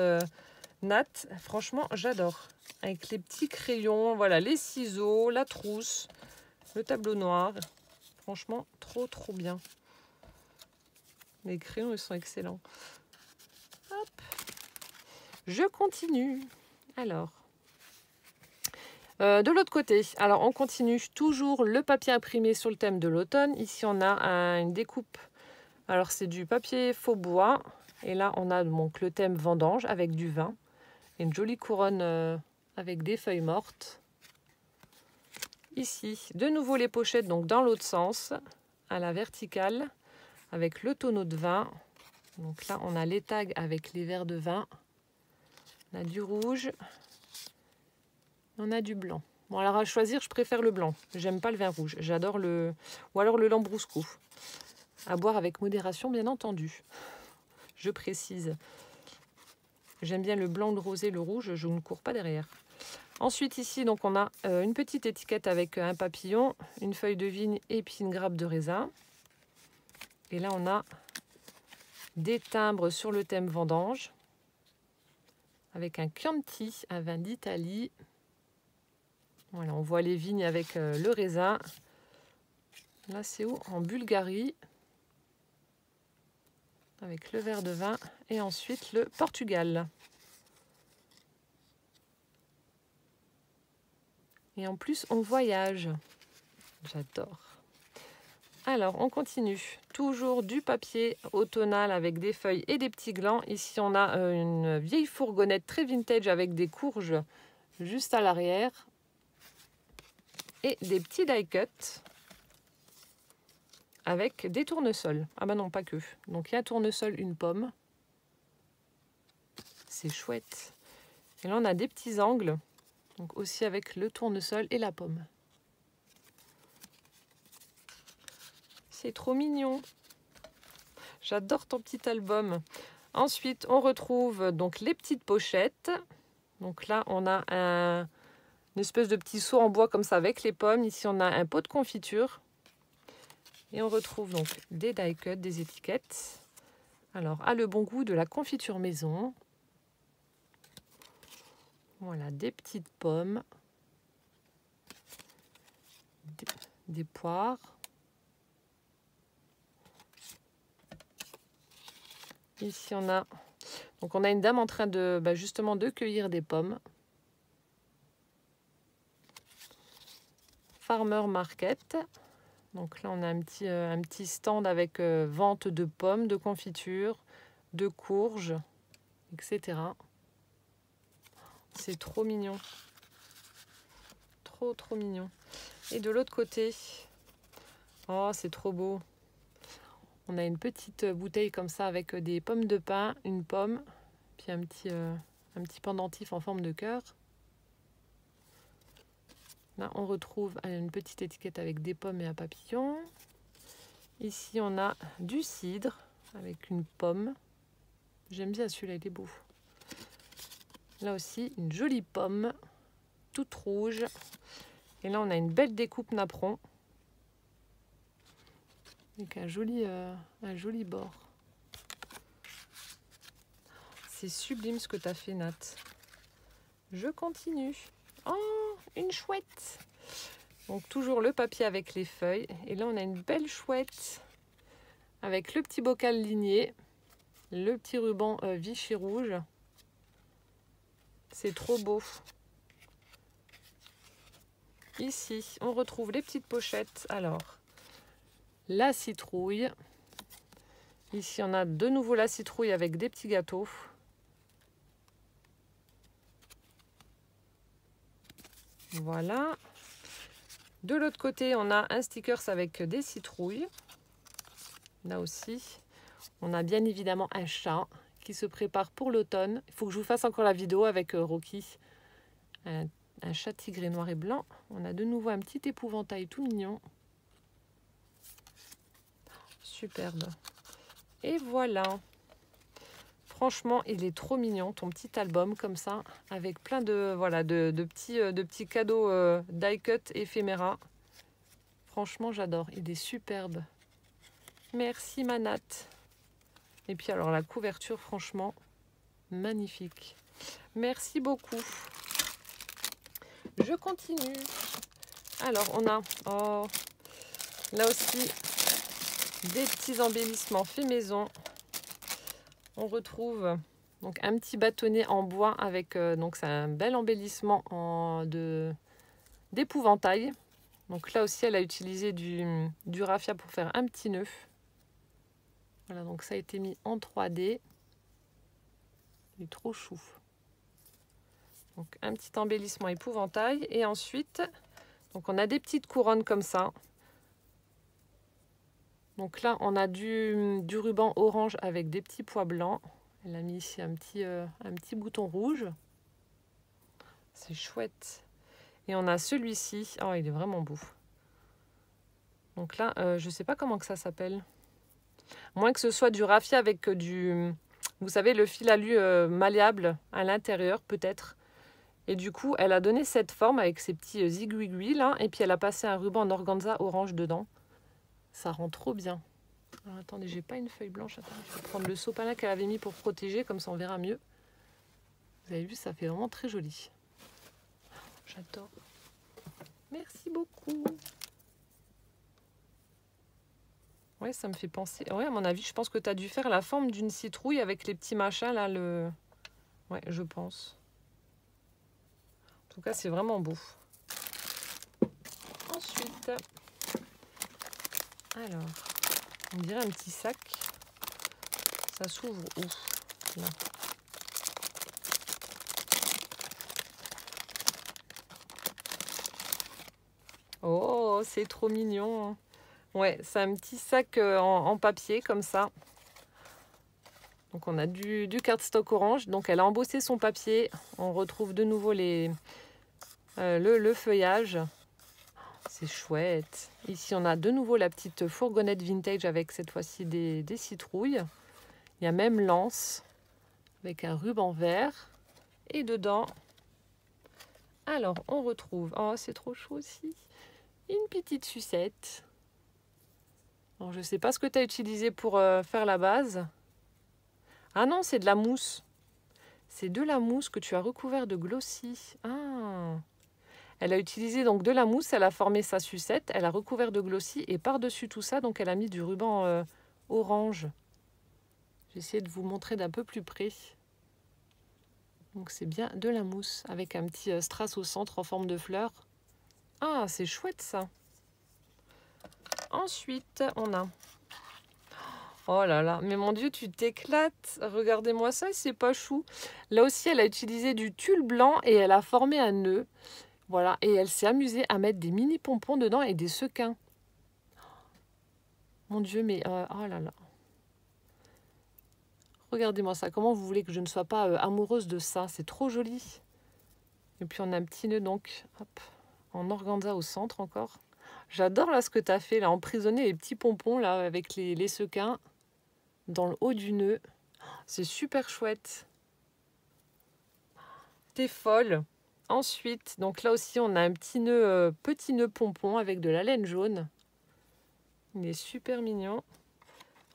Speaker 1: Nat. Franchement, j'adore. Avec les petits crayons, voilà, les ciseaux, la trousse, le tableau noir. Franchement, trop trop bien. Les crayons, ils sont excellents. Hop. Je continue. Alors, de l'autre côté, alors on continue toujours le papier imprimé sur le thème de l'automne. Ici, on a une découpe. Alors, c'est du papier faux bois. Et là, on a donc le thème vendange avec du vin. Et une jolie couronne avec des feuilles mortes. Ici, de nouveau les pochettes, donc dans l'autre sens, à la verticale, avec le tonneau de vin. Donc là, on a les tags avec les verres de vin. On a du rouge. On a du blanc. Bon, alors à choisir, je préfère le blanc. J'aime pas le vin rouge. J'adore le... Ou alors le lambrusco. À boire avec modération, bien entendu. Je précise. J'aime bien le blanc, le rosé, le rouge. Je ne cours pas derrière. Ensuite, ici, donc on a une petite étiquette avec un papillon, une feuille de vigne et puis une grappe de raisin. Et là, on a des timbres sur le thème vendange. Avec un Chianti, un vin d'Italie. Voilà, on voit les vignes avec le raisin. Là, c'est où? En Bulgarie. Avec le verre de vin. Et ensuite, le Portugal. Et en plus, on voyage. J'adore. Alors, on continue. Toujours du papier automnal avec des feuilles et des petits glands. Ici, on a une vieille fourgonnette très vintage avec des courges juste à l'arrière. Et des petits die cut avec des tournesols. Ah bah non, pas que. Donc, il y a un tournesol, une pomme. C'est chouette. Et là, on a des petits angles. Donc, aussi avec le tournesol et la pomme. C'est trop mignon. J'adore ton petit album. Ensuite, on retrouve donc les petites pochettes. Donc là, on a une espèce de petit seau en bois comme ça avec les pommes. Ici, on a un pot de confiture. Et on retrouve donc des die cut, des étiquettes. Alors, à le bon goût de la confiture maison. Voilà, des petites pommes. Des poires. Ici, on a une dame en train de justement de cueillir des pommes. Farmer Market. Donc là, on a un petit stand avec vente de pommes, de confiture, de courges, etc. C'est trop mignon. Trop, trop mignon. Et de l'autre côté, oh, c'est trop beau. On a une petite bouteille comme ça avec des pommes de pin, une pomme, puis un petit pendentif en forme de cœur. Là, on retrouve une petite étiquette avec des pommes et un papillon. Ici, on a du cidre avec une pomme. J'aime bien celui-là, il est beau. Là aussi, une jolie pomme, toute rouge. Et là, on a une belle découpe napperon. Avec un joli bord. C'est sublime ce que tu as fait, Nat. Je continue. Oh, une chouette. Donc toujours le papier avec les feuilles. Et là, on a une belle chouette avec le petit bocal ligné, le petit ruban Vichy rouge. C'est trop beau. Ici, on retrouve les petites pochettes. Alors, la citrouille. Ici, on a de nouveau la citrouille avec des petits gâteaux. Voilà. De l'autre côté, on a un stickers avec des citrouilles. Là aussi, on a bien évidemment un chat qui se prépare pour l'automne. Il faut que je vous fasse encore la vidéo avec Rocky. Un chat tigré noir et blanc. On a de nouveau un petit épouvantail tout mignon. Superbe. Et voilà. Franchement, il est trop mignon, ton petit album comme ça, avec plein de, voilà, de petits cadeaux die-cut éphéméra. Franchement, j'adore. Il est superbe. Merci, Manat. Et puis alors, la couverture, franchement, magnifique. Merci beaucoup. Je continue. Alors, on a, oh, là aussi, des petits embellissements faits maison. On retrouve donc un petit bâtonnet en bois avec donc c'est un bel embellissement d'épouvantail. Donc là aussi, elle a utilisé du raffia pour faire un petit nœud. Voilà, donc ça a été mis en 3D. Il est trop chou. Donc un petit embellissement épouvantail. Et ensuite, donc on a des petites couronnes comme ça. Donc là, on a du ruban orange avec des petits pois blancs. Elle a mis ici un petit bouton rouge. C'est chouette. Et on a celui-ci. Oh, il est vraiment beau. Donc là, je ne sais pas comment que ça s'appelle. Moins que ce soit du raffia avec vous savez, le fil alu malléable à l'intérieur, peut-être. Et du coup, elle a donné cette forme avec ses petits aiguilles là. Et puis, elle a passé un ruban en organza orange dedans. Ça rend trop bien. Alors, attendez, j'ai pas une feuille blanche. Attendez, je vais prendre le sopalin qu'elle avait mis pour protéger, comme ça on verra mieux. Vous avez vu, ça fait vraiment très joli. J'adore. Merci beaucoup. Ouais, ça me fait penser. Ouais, à mon avis, je pense que tu as dû faire la forme d'une citrouille avec les petits machins là. Ouais, je pense. En tout cas, c'est vraiment beau. Ensuite, alors, on dirait un petit sac. Ça s'ouvre où? Là. Oh, c'est trop mignon. Ouais, c'est un petit sac en papier comme ça. Donc on a du cardstock orange. Donc elle a embossé son papier. On retrouve de nouveau le feuillage. C'est chouette. Ici on a de nouveau la petite fourgonnette vintage avec cette fois-ci des citrouilles. Il y a même l'anse avec un ruban vert. Et dedans, alors on retrouve, oh c'est trop chou aussi, une petite sucette. Alors je ne sais pas ce que tu as utilisé pour faire la base. Ah non, c'est de la mousse. C'est de la mousse que tu as recouvert de glossy. Ah. Elle a utilisé donc de la mousse, elle a formé sa sucette, elle a recouvert de glossy et par-dessus tout ça, donc elle a mis du ruban orange. J'ai essayé de vous montrer d'un peu plus près. Donc c'est bien de la mousse avec un petit strass au centre en forme de fleur. Ah, c'est chouette ça. Ensuite, on a... Oh là là, mais mon Dieu, tu t'éclates. Regardez-moi ça, c'est pas chou. Là aussi, elle a utilisé du tulle blanc et elle a formé un nœud. Voilà, et elle s'est amusée à mettre des mini pompons dedans et des sequins. Mon Dieu, mais oh là là. Regardez-moi ça. Comment vous voulez que je ne sois pas amoureuse de ça? C'est trop joli. Et puis on a un petit nœud donc, hop, en organza au centre encore. J'adore là ce que tu as fait, là, emprisonner les petits pompons là avec les sequins dans le haut du nœud. C'est super chouette. T'es folle. Ensuite, donc là aussi, on a un petit nœud pompon avec de la laine jaune. Il est super mignon.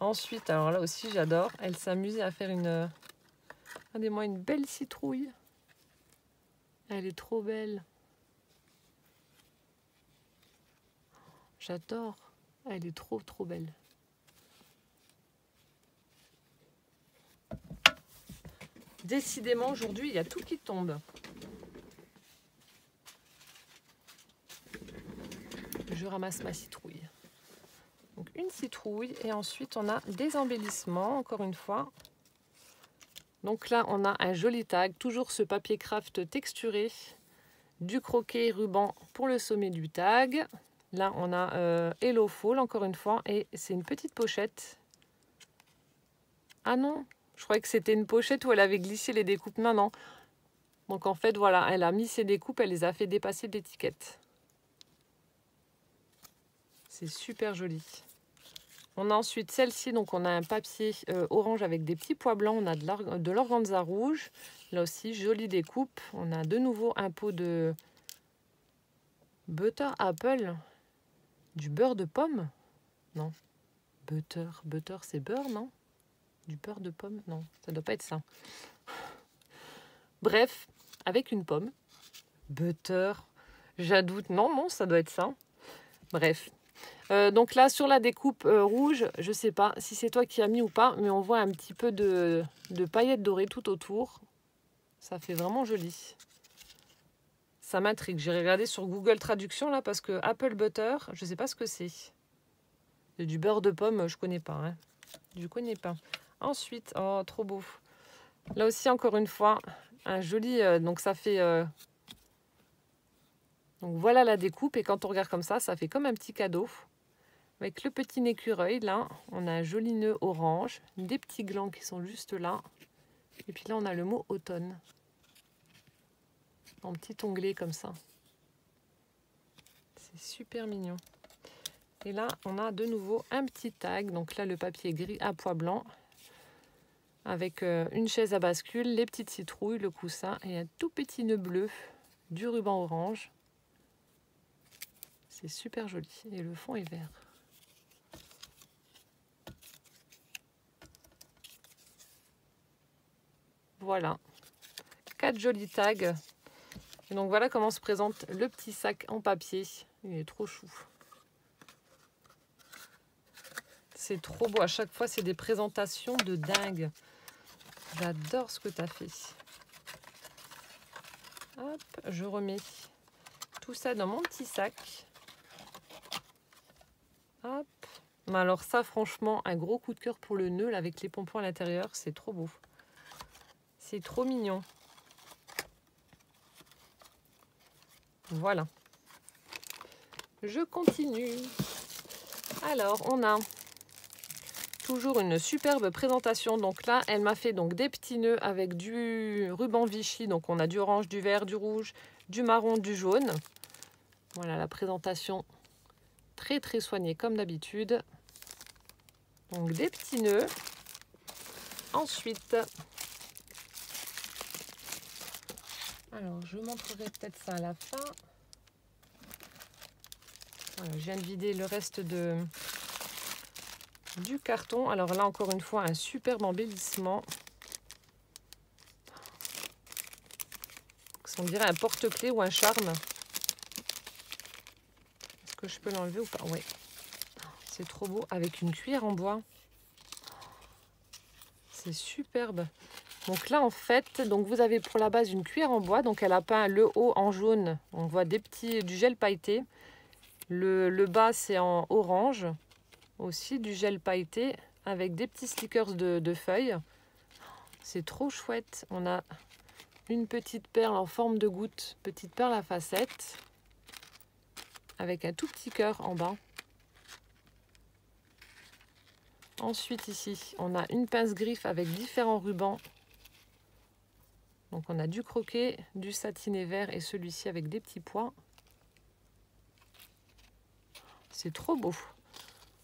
Speaker 1: Ensuite, alors là aussi, j'adore. Elle s'amusait à faire regardez-moi, une belle citrouille. Elle est trop belle. J'adore. Elle est trop, trop belle. Décidément, aujourd'hui, il y a tout qui tombe. Je ramasse ma citrouille. Donc une citrouille et ensuite on a des embellissements, encore une fois. Donc là, on a un joli tag, toujours ce papier craft texturé, du croquet ruban pour le sommet du tag. Là, on a Hello Fall, encore une fois, et c'est une petite pochette. Ah non, je croyais que c'était une pochette où elle avait glissé les découpes. Non, non. Donc en fait, voilà, elle a mis ses découpes, elle les a fait dépasser de l'étiquette. C'est super joli. On a ensuite celle-ci, donc on a un papier orange avec des petits pois blancs, on a de l'organza rouge. Là aussi, jolie découpe. On a de nouveau un pot de butter apple, du beurre de pomme. Non, butter c'est beurre, non? Du beurre de pomme, non, ça doit pas être ça. Bref, avec une pomme, butter, j'adoute, non, ça doit être ça. Bref. Donc là, sur la découpe rouge, je ne sais pas si c'est toi qui as mis ou pas, mais on voit un petit peu de paillettes dorées tout autour. Ça fait vraiment joli. Ça m'intrigue. J'ai regardé sur Google Traduction là parce que Apple Butter, je ne sais pas ce que c'est. Du beurre de pomme, je ne connais pas. Hein. Je connais pas. Ensuite, oh, trop beau. Là aussi, encore une fois, un joli... donc ça fait... donc voilà la découpe. Et quand on regarde comme ça fait comme un petit cadeau. Avec le petit écureuil, là, on a un joli nœud orange, des petits glands qui sont juste là. Et puis là, on a le mot automne. En petit onglet comme ça. C'est super mignon. Et là, on a de nouveau un petit tag. Donc là, le papier gris à pois blanc. Avec une chaise à bascule, les petites citrouilles, le coussin et un tout petit nœud bleu, du ruban orange. C'est super joli. Et le fond est vert. Voilà, 4 jolis tags. Et donc voilà comment se présente le petit sac en papier. Il est trop chou. C'est trop beau. À chaque fois, c'est des présentations de dingue. J'adore ce que tu as fait. Hop, je remets tout ça dans mon petit sac. Hop. Mais alors ça, franchement, un gros coup de cœur pour le nœud là, avec les pompons à l'intérieur. C'est trop beau. C'est trop mignon. Voilà. Je continue. Alors, on a toujours une superbe présentation. Donc là, elle m'a fait donc des petits nœuds avec du ruban Vichy. Donc on a du orange, du vert, du rouge, du marron, du jaune. Voilà la présentation très très soignée comme d'habitude. Donc des petits nœuds. Ensuite, alors je montrerai peut-être ça à la fin. Voilà, je viens de vider le reste du carton. Alors là, encore une fois, un superbe embellissement. On dirait un porte-clés ou un charme. Est-ce que je peux l'enlever ou pas? Oui. C'est trop beau. Avec une cuillère en bois. C'est superbe. Donc là, en fait, donc vous avez pour la base une cuillère en bois. Donc elle a peint le haut en jaune. On voit du gel pailleté. Le bas, c'est en orange. Aussi du gel pailleté avec des petits stickers de feuilles. C'est trop chouette. On a une petite perle en forme de goutte. Petite perle à facettes. Avec un tout petit cœur en bas. Ensuite, ici, on a une pince griffe avec différents rubans. Donc, on a du croquet, du satiné vert et celui-ci avec des petits pois. C'est trop beau.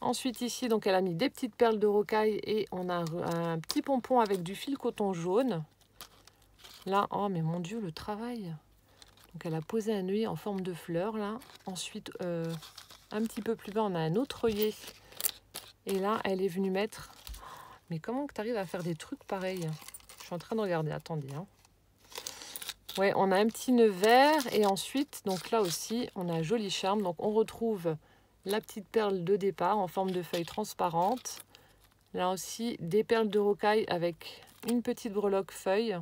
Speaker 1: Ensuite, ici, donc, elle a mis des petites perles de rocaille et on a un petit pompon avec du fil coton jaune. Là, oh, mais mon Dieu, le travail. Donc, elle a posé un œillet en forme de fleur, là. Ensuite, un petit peu plus bas, on a un autre œillet. Et là, elle est venue mettre... Mais comment que tu arrives à faire des trucs pareils? Je suis en train de regarder, attendez. Hein. Ouais, on a un petit nœud vert. Et ensuite, donc là aussi, on a un joli charme. Donc, on retrouve la petite perle de départ en forme de feuille transparente. Là aussi, des perles de rocaille avec une petite breloque feuille.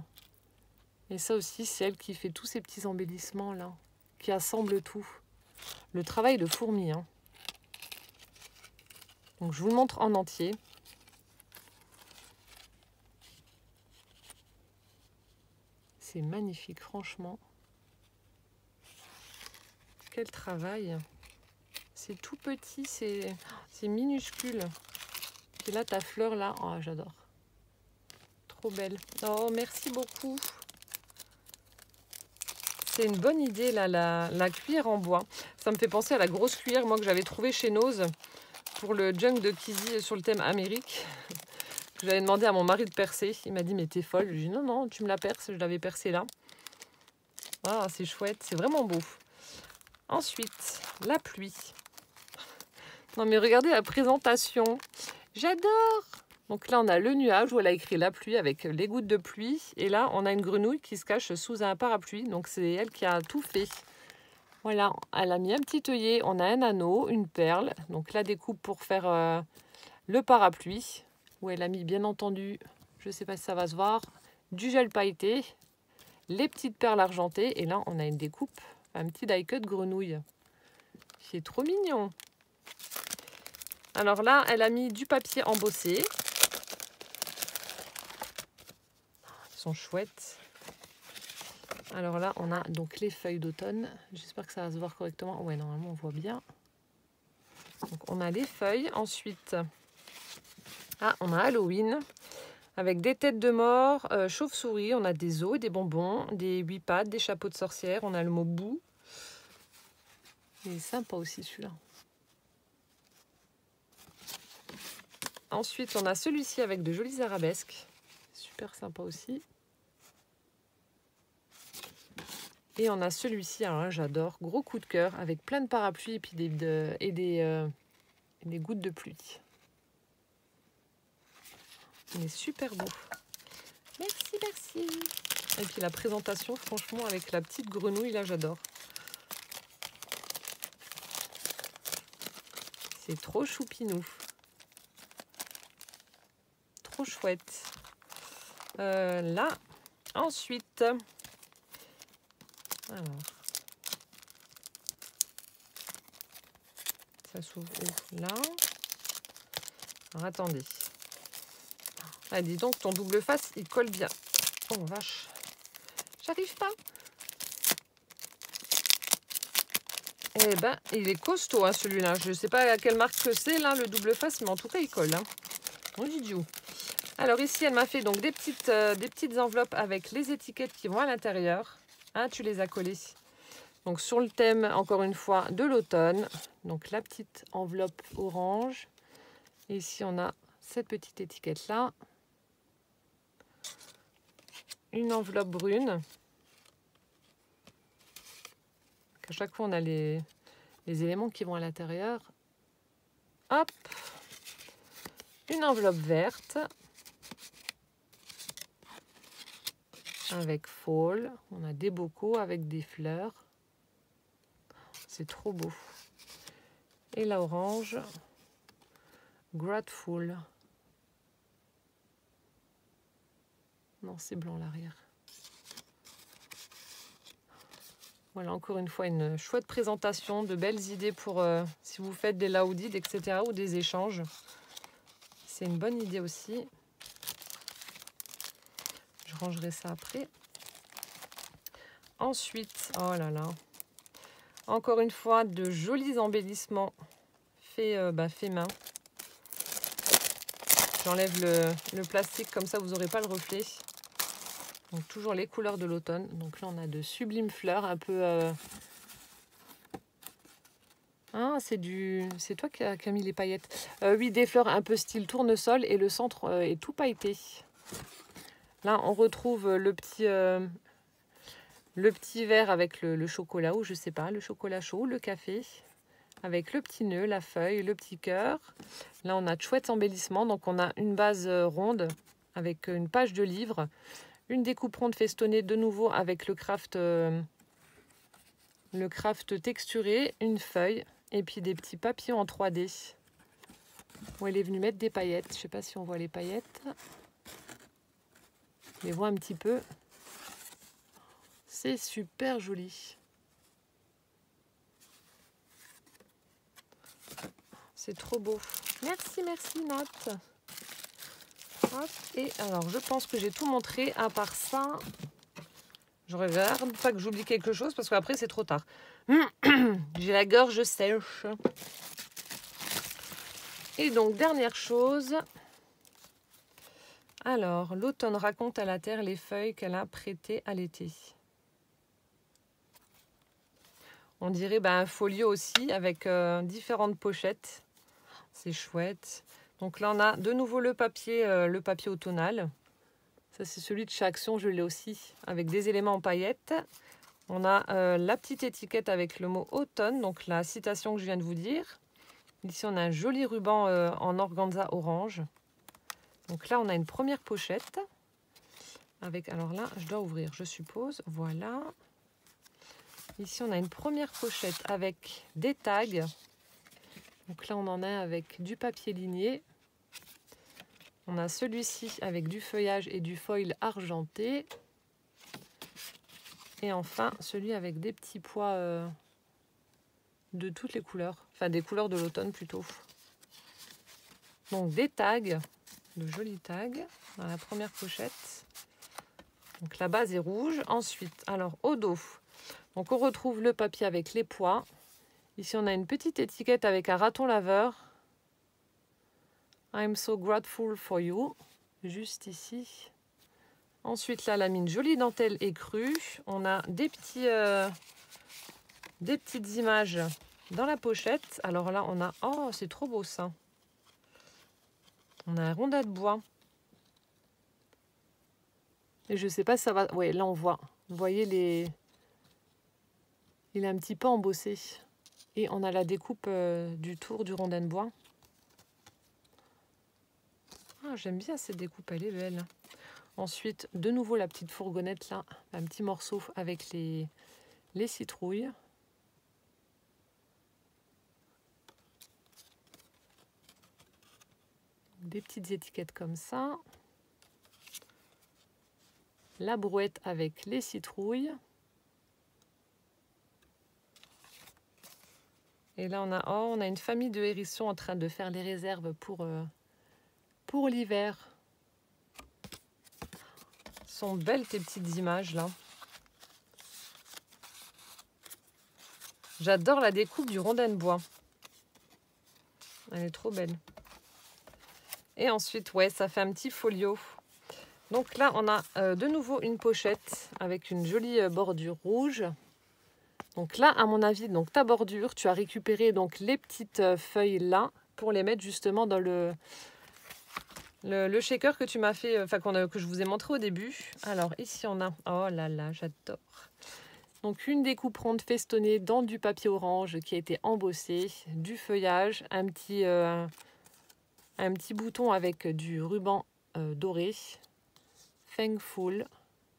Speaker 1: Et ça aussi, c'est elle qui fait tous ces petits embellissements là, qui assemble tout. Le travail de fourmi, hein. Donc, je vous le montre en entier. C'est magnifique, franchement. Quel travail. C'est tout petit, c'est minuscule. Et là, ta fleur, là, oh, j'adore. Trop belle. Oh, merci beaucoup. C'est une bonne idée, là, la cuillère en bois. Ça me fait penser à la grosse cuillère, moi, que j'avais trouvée chez Nose pour le junk de Kizzy sur le thème Amérique. J'avais demandé à mon mari de percer. Il m'a dit, mais t'es folle. Je lui ai dit, non, non, tu me la perces. Je l'avais percée là. Ah, c'est chouette. C'est vraiment beau. Ensuite, la pluie. Non, mais regardez la présentation. J'adore. Donc là, on a le nuage où elle a écrit la pluie avec les gouttes de pluie. Et là, on a une grenouille qui se cache sous un parapluie. Donc, c'est elle qui a tout fait. Voilà, elle a mis un petit œillet. On a un anneau, une perle. Donc, la découpe pour faire le parapluie. Où elle a mis, bien entendu, je ne sais pas si ça va se voir, du gel pailleté, les petites perles argentées. Et là, on a une découpe, un petit die-cut grenouille. C'est trop mignon. Alors là, elle a mis du papier embossé. Ils sont chouettes. Alors là, on a donc les feuilles d'automne. J'espère que ça va se voir correctement. Ouais, normalement, on voit bien. Donc, on a les feuilles. Ensuite, on a Halloween. Avec des têtes de mort, chauve-souris. On a des os et des bonbons, des 8 pattes, des chapeaux de sorcière. On a le mot boue. Il est sympa aussi, celui-là. Ensuite, on a celui-ci avec de jolies arabesques. Super sympa aussi. Et on a celui-ci, alors là j'adore, gros coup de cœur, avec plein de parapluies et puis des gouttes de pluie. Il est super beau. Merci, merci. Et puis la présentation, franchement, avec la petite grenouille, là j'adore. C'est trop choupinou. Trop chouette. Là, ensuite... Alors, ça s'ouvre où? Là. Alors, attendez. Ah, dis donc, ton double face, il colle bien. Oh, vache. J'arrive pas. Eh ben, il est costaud, hein, celui-là. Je ne sais pas à quelle marque que c'est, là, le double face, mais en tout cas, il colle. Hein. Mon idiot. Alors, ici, elle m'a fait donc des petites enveloppes avec les étiquettes qui vont à l'intérieur. Hein, tu les as collées. Donc sur le thème, encore une fois, de l'automne. Donc la petite enveloppe orange. Et ici, on a cette petite étiquette-là. Une enveloppe brune. À chaque fois, on a les éléments qui vont à l'intérieur. Hop. Une enveloppe verte. avec Fall. On a des bocaux avec des fleurs. C'est trop beau. Et la orange, Grateful. Non, c'est blanc l'arrière. Voilà, encore une fois, une chouette présentation, de belles idées pour si vous faites des laoudid, etc. ou des échanges. C'est une bonne idée aussi. Je rangerai ça après. Ensuite, oh là là, encore une fois, de jolis embellissements faits main. J'enlève le plastique, comme ça vous n'aurez pas le reflet. Donc toujours les couleurs de l'automne. Donc là on a de sublimes fleurs, un peu... Ah, c'est toi qui as mis les paillettes. Oui, des fleurs un peu style tournesol et le centre est tout pailleté. Là on retrouve le petit verre avec le chocolat, ou je sais pas, le chocolat chaud, le café. Avec le petit nœud, la feuille, le petit cœur. Là on a de chouettes embellissements. Donc on a une base ronde avec une page de livre. Une découpe ronde festonnée de nouveau avec le craft texturé, une feuille et puis des petits papillons en 3D. Où elle est venue mettre des paillettes. Je ne sais pas si on voit les paillettes. On les voit un petit peu. C'est super joli. C'est trop beau. Merci, merci Nat. Hop. Et alors, je pense que j'ai tout montré. À part ça, je regarde pas que j'oublie quelque chose parce qu'après c'est trop tard. J'ai la gorge sèche. Et donc, dernière chose. Alors, l'automne raconte à la terre les feuilles qu'elle a prêtées à l'été. On dirait un folio aussi avec différentes pochettes. C'est chouette. Donc là, on a de nouveau le papier automnal. Ça, c'est celui de chez Action, je l'ai aussi, avec des éléments en paillettes. On a la petite étiquette avec le mot automne, donc la citation que je viens de vous dire. Ici, on a un joli ruban en organza orange. Donc là, on a une première pochette. Avec, alors là, je dois ouvrir, je suppose. Voilà. Ici, on a une première pochette avec des tags. Donc là, on en a avec du papier ligné. On a celui-ci avec du feuillage et du foil argenté. Et enfin, celui avec des petits pois de toutes les couleurs. Enfin, des couleurs de l'automne plutôt. Donc, des tags, de jolis tags dans la première pochette. Donc, la base est rouge. Ensuite, alors, au dos. Donc, on retrouve le papier avec les pois. Ici, on a une petite étiquette avec un raton laveur. I'm so grateful for you. Juste ici. Ensuite, là, la mine jolie dentelle écrue. On a des petites images dans la pochette. Alors là, on a... Oh, c'est trop beau ça. On a un rondin de bois. Et je sais pas si ça va... Oui, là, on voit. Vous voyez les... Il est un petit peu embossé. Et on a la découpe du tour du rondin de bois. Ah, j'aime bien cette découpe, elle est belle. Ensuite, de nouveau la petite fourgonnette là, un petit morceau avec les citrouilles. Des petites étiquettes comme ça. La brouette avec les citrouilles. Et là, on a une famille de hérissons en train de faire les réserves pour l'hiver. Sont belles tes petites images là. J'adore la découpe du rondin de bois. Elle est trop belle. Et ensuite, ouais, ça fait un petit folio. Donc là, on a de nouveau une pochette avec une jolie bordure rouge. Donc là, à mon avis, donc ta bordure, tu as récupéré donc les petites feuilles là pour les mettre justement dans le shaker que tu m'as fait, que je vous ai montré au début. Alors ici, on a, oh là là, j'adore. Donc une découpe ronde festonnée dans du papier orange qui a été embossé, du feuillage, un petit bouton avec du ruban doré, Thankful.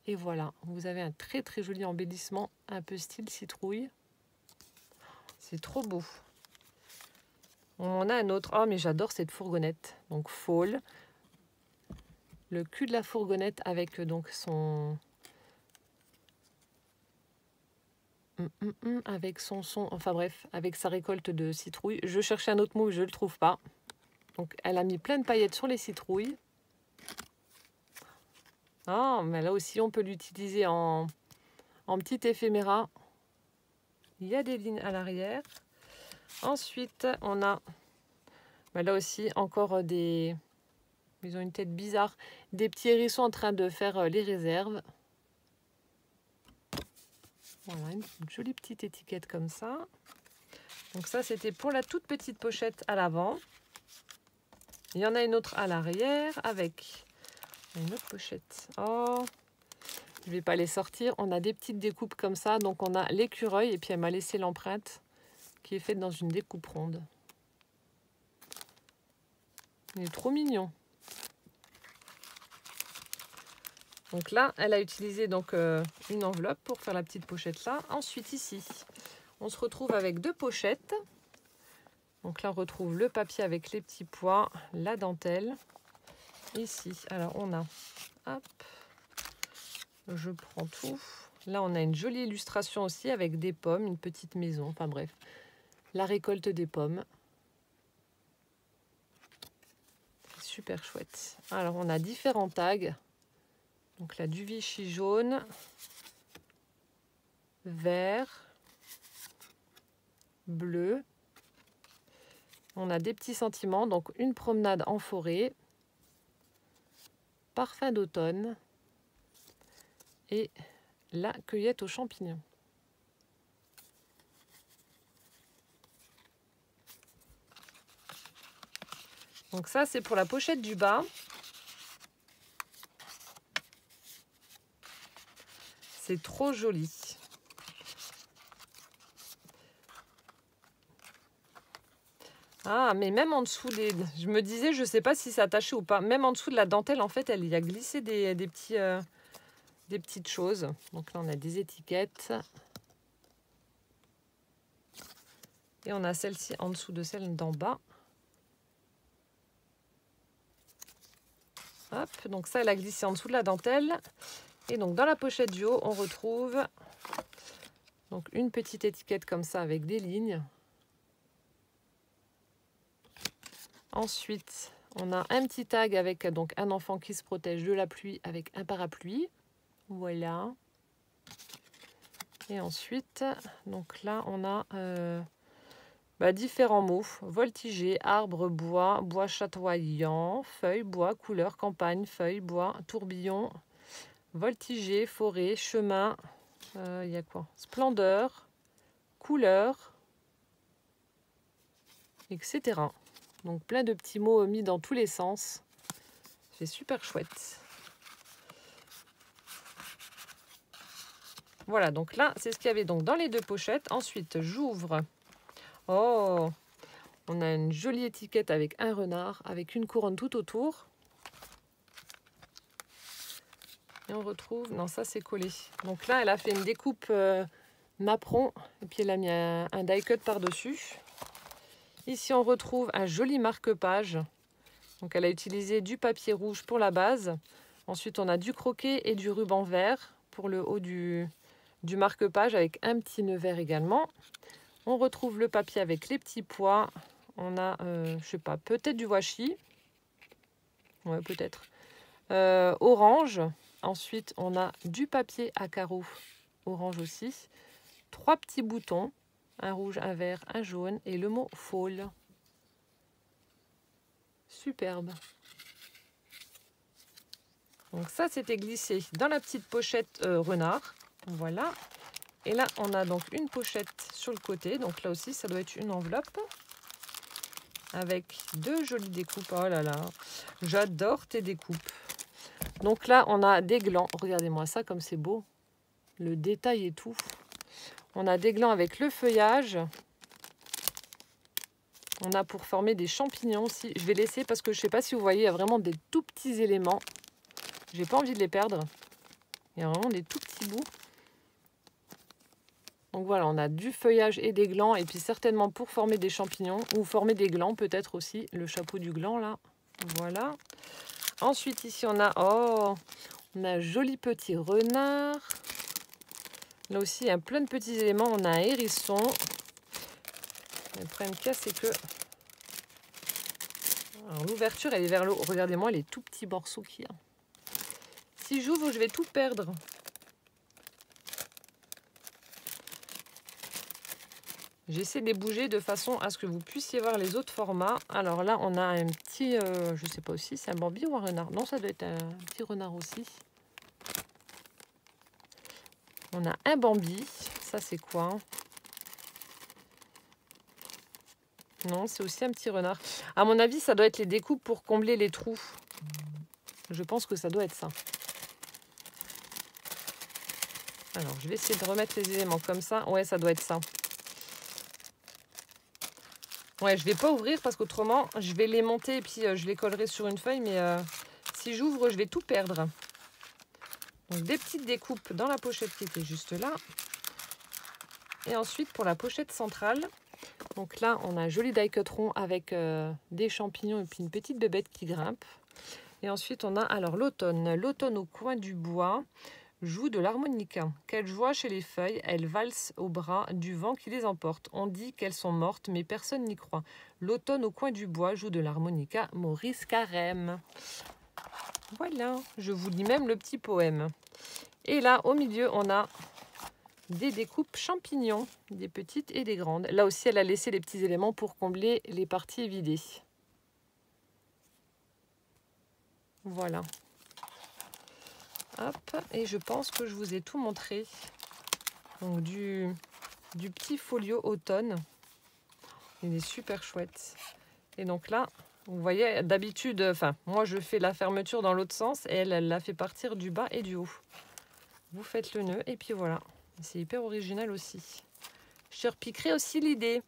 Speaker 1: Et voilà, vous avez un très très joli embellissement, un peu style citrouille. C'est trop beau. On en a un autre. Oh, mais j'adore cette fourgonnette. Donc, Fall. Le cul de la fourgonnette avec donc son... avec son son... Enfin bref, avec sa récolte de citrouilles. Je cherchais un autre mot, je ne le trouve pas. Donc, elle a mis plein de paillettes sur les citrouilles. Ah, mais là aussi, on peut l'utiliser en petit éphéméra. Il y a des lignes à l'arrière. Ensuite, on a... là aussi, encore des... Ils ont une tête bizarre. Des petits hérissons en train de faire les réserves. Voilà, une jolie petite étiquette comme ça. Donc ça, c'était pour la toute petite pochette à l'avant. Il y en a une autre à l'arrière avec une autre pochette. Oh, je ne vais pas les sortir. On a des petites découpes comme ça. Donc on a l'écureuil et puis elle m'a laissé l'empreinte qui est faite dans une découpe ronde. Il est trop mignon. Donc là, elle a utilisé donc, une enveloppe pour faire la petite pochette là. Ensuite, ici, on se retrouve avec deux pochettes. Donc là, on retrouve le papier avec les petits pois, la dentelle. Ici, alors on a, hop, je prends tout. Là, on a une jolie illustration aussi avec des pommes, une petite maison. Enfin bref, la récolte des pommes. Super chouette. Alors, on a différents tags. Donc là, du Vichy jaune, vert, bleu. On a des petits sentiments, donc une promenade en forêt, parfum d'automne et la cueillette aux champignons. Donc ça, c'est pour la pochette du bas. C'est trop joli. Ah, mais même en dessous des... Je me disais, je ne sais pas si c'est attaché ou pas. Même en dessous de la dentelle, en fait, elle y a glissé des petites choses. Donc là, on a des étiquettes. Et on a celle-ci en dessous de celle d'en bas. Hop, donc ça, elle a glissé en dessous de la dentelle. Et donc, dans la pochette du haut, on retrouve donc une petite étiquette comme ça avec des lignes. Ensuite, on a un petit tag avec donc un enfant qui se protège de la pluie avec un parapluie. Voilà. Et ensuite, donc là, on a différents mots. Voltiger, arbre, bois chatoyant, feuilles, bois, couleur, campagne, feuilles, bois, tourbillon, voltiger, forêt, chemin, il y a quoi? Splendeur, couleur, etc. Donc plein de petits mots mis dans tous les sens. C'est super chouette. Voilà, donc là, c'est ce qu'il y avait donc dans les deux pochettes. Ensuite, j'ouvre. Oh, on a une jolie étiquette avec un renard, avec une couronne tout autour. Et on retrouve... Non, ça, c'est collé. Donc là, elle a fait une découpe napperon. Et puis, elle a mis un die cut par-dessus. Ici, on retrouve un joli marque-page. Donc, elle a utilisé du papier rouge pour la base. Ensuite, on a du croquet et du ruban vert pour le haut du marque-page avec un petit nœud vert également. On retrouve le papier avec les petits pois. On a, je sais pas, peut-être du washi. Ouais, peut-être. Orange. Ensuite, on a du papier à carreaux orange aussi. 3 petits boutons. Un rouge, un vert, un jaune et le mot fall. Superbe. Donc ça, c'était glissé dans la petite pochette renard. Voilà. Et là, on a donc une pochette sur le côté. Donc là aussi, ça doit être une enveloppe. Avec deux jolies découpes. Oh là là, j'adore tes découpes. Donc là, on a des glands. Regardez-moi ça, comme c'est beau. Le détail et tout. On a des glands avec le feuillage. On a pour former des champignons aussi. Je vais laisser parce que je ne sais pas si vous voyez, il y a vraiment des tout petits éléments. J'ai pas envie de les perdre. Il y a vraiment des tout petits bouts. Donc voilà, on a du feuillage et des glands. Et puis certainement pour former des champignons ou former des glands peut-être aussi. Le chapeau du gland là. Voilà. Ensuite ici on a, oh, on a un joli petit renard. Là aussi il y a plein de petits éléments. On a un hérisson. Le problème qu'il y a c'est que l'ouverture elle est vers le haut. Regardez-moi les tout petits morceaux qu'il y a. Si j'ouvre je vais tout perdre. J'essaie de les bouger de façon à ce que vous puissiez voir les autres formats. Alors là, on a un petit, je sais pas aussi, c'est un Bambi ou un renard? Non, ça doit être un petit renard aussi. On a un Bambi. Ça, c'est quoi? Non, c'est aussi un petit renard. À mon avis, ça doit être les découpes pour combler les trous. Je pense que ça doit être ça. Alors, je vais essayer de remettre les éléments comme ça. Ouais, ça doit être ça. Ouais, je vais pas ouvrir parce qu'autrement, je vais les monter et puis je les collerai sur une feuille. Mais si j'ouvre, je vais tout perdre. Donc, des petites découpes dans la pochette qui était juste là. Et ensuite, pour la pochette centrale, donc là, on a un joli die cut rond avec des champignons et puis une petite bébête qui grimpe. Et ensuite, on a alors l'automne. L'automne au coin du bois joue de l'harmonica. Quelle joie chez les feuilles, elles valsent au bras du vent qui les emporte. On dit qu'elles sont mortes, mais personne n'y croit. L'automne au coin du bois joue de l'harmonica. Maurice Carême. Voilà, je vous lis même le petit poème. Et là, au milieu, on a des découpes champignons, des petites et des grandes. Là aussi, elle a laissé les petits éléments pour combler les parties vidées. Voilà. Hop, et je pense que je vous ai tout montré. Donc du petit folio automne. Il est super chouette. Et donc là, vous voyez, d'habitude, enfin, moi je fais la fermeture dans l'autre sens et elle la fait partir du bas et du haut. Vous faites le nœud et puis voilà. C'est hyper original aussi. Je repiquerai aussi l'idée.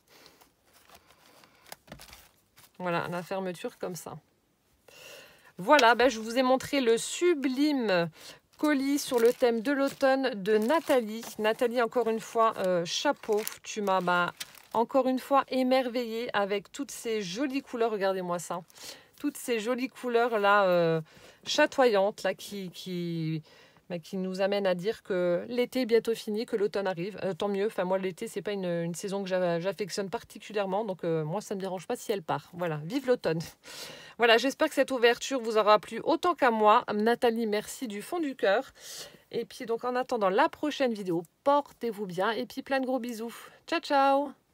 Speaker 1: Voilà, la fermeture comme ça. Voilà, ben, je vous ai montré le sublime colis sur le thème de l'automne de Nathalie. Nathalie, encore une fois, chapeau. Tu m'as encore une fois émerveillée avec toutes ces jolies couleurs. Regardez-moi ça. Toutes ces jolies couleurs là, chatoyantes, là, qui nous amènent à dire que l'été est bientôt fini, que l'automne arrive. Tant mieux. Enfin, moi, l'été, c'est pas une saison que j'affectionne particulièrement. Donc, moi, ça ne me dérange pas si elle part. Voilà, vive l'automne. Voilà, j'espère que cette ouverture vous aura plu autant qu'à moi. Nathalie, merci du fond du cœur. Et puis, donc, en attendant la prochaine vidéo, portez-vous bien. Et puis, plein de gros bisous. Ciao, ciao!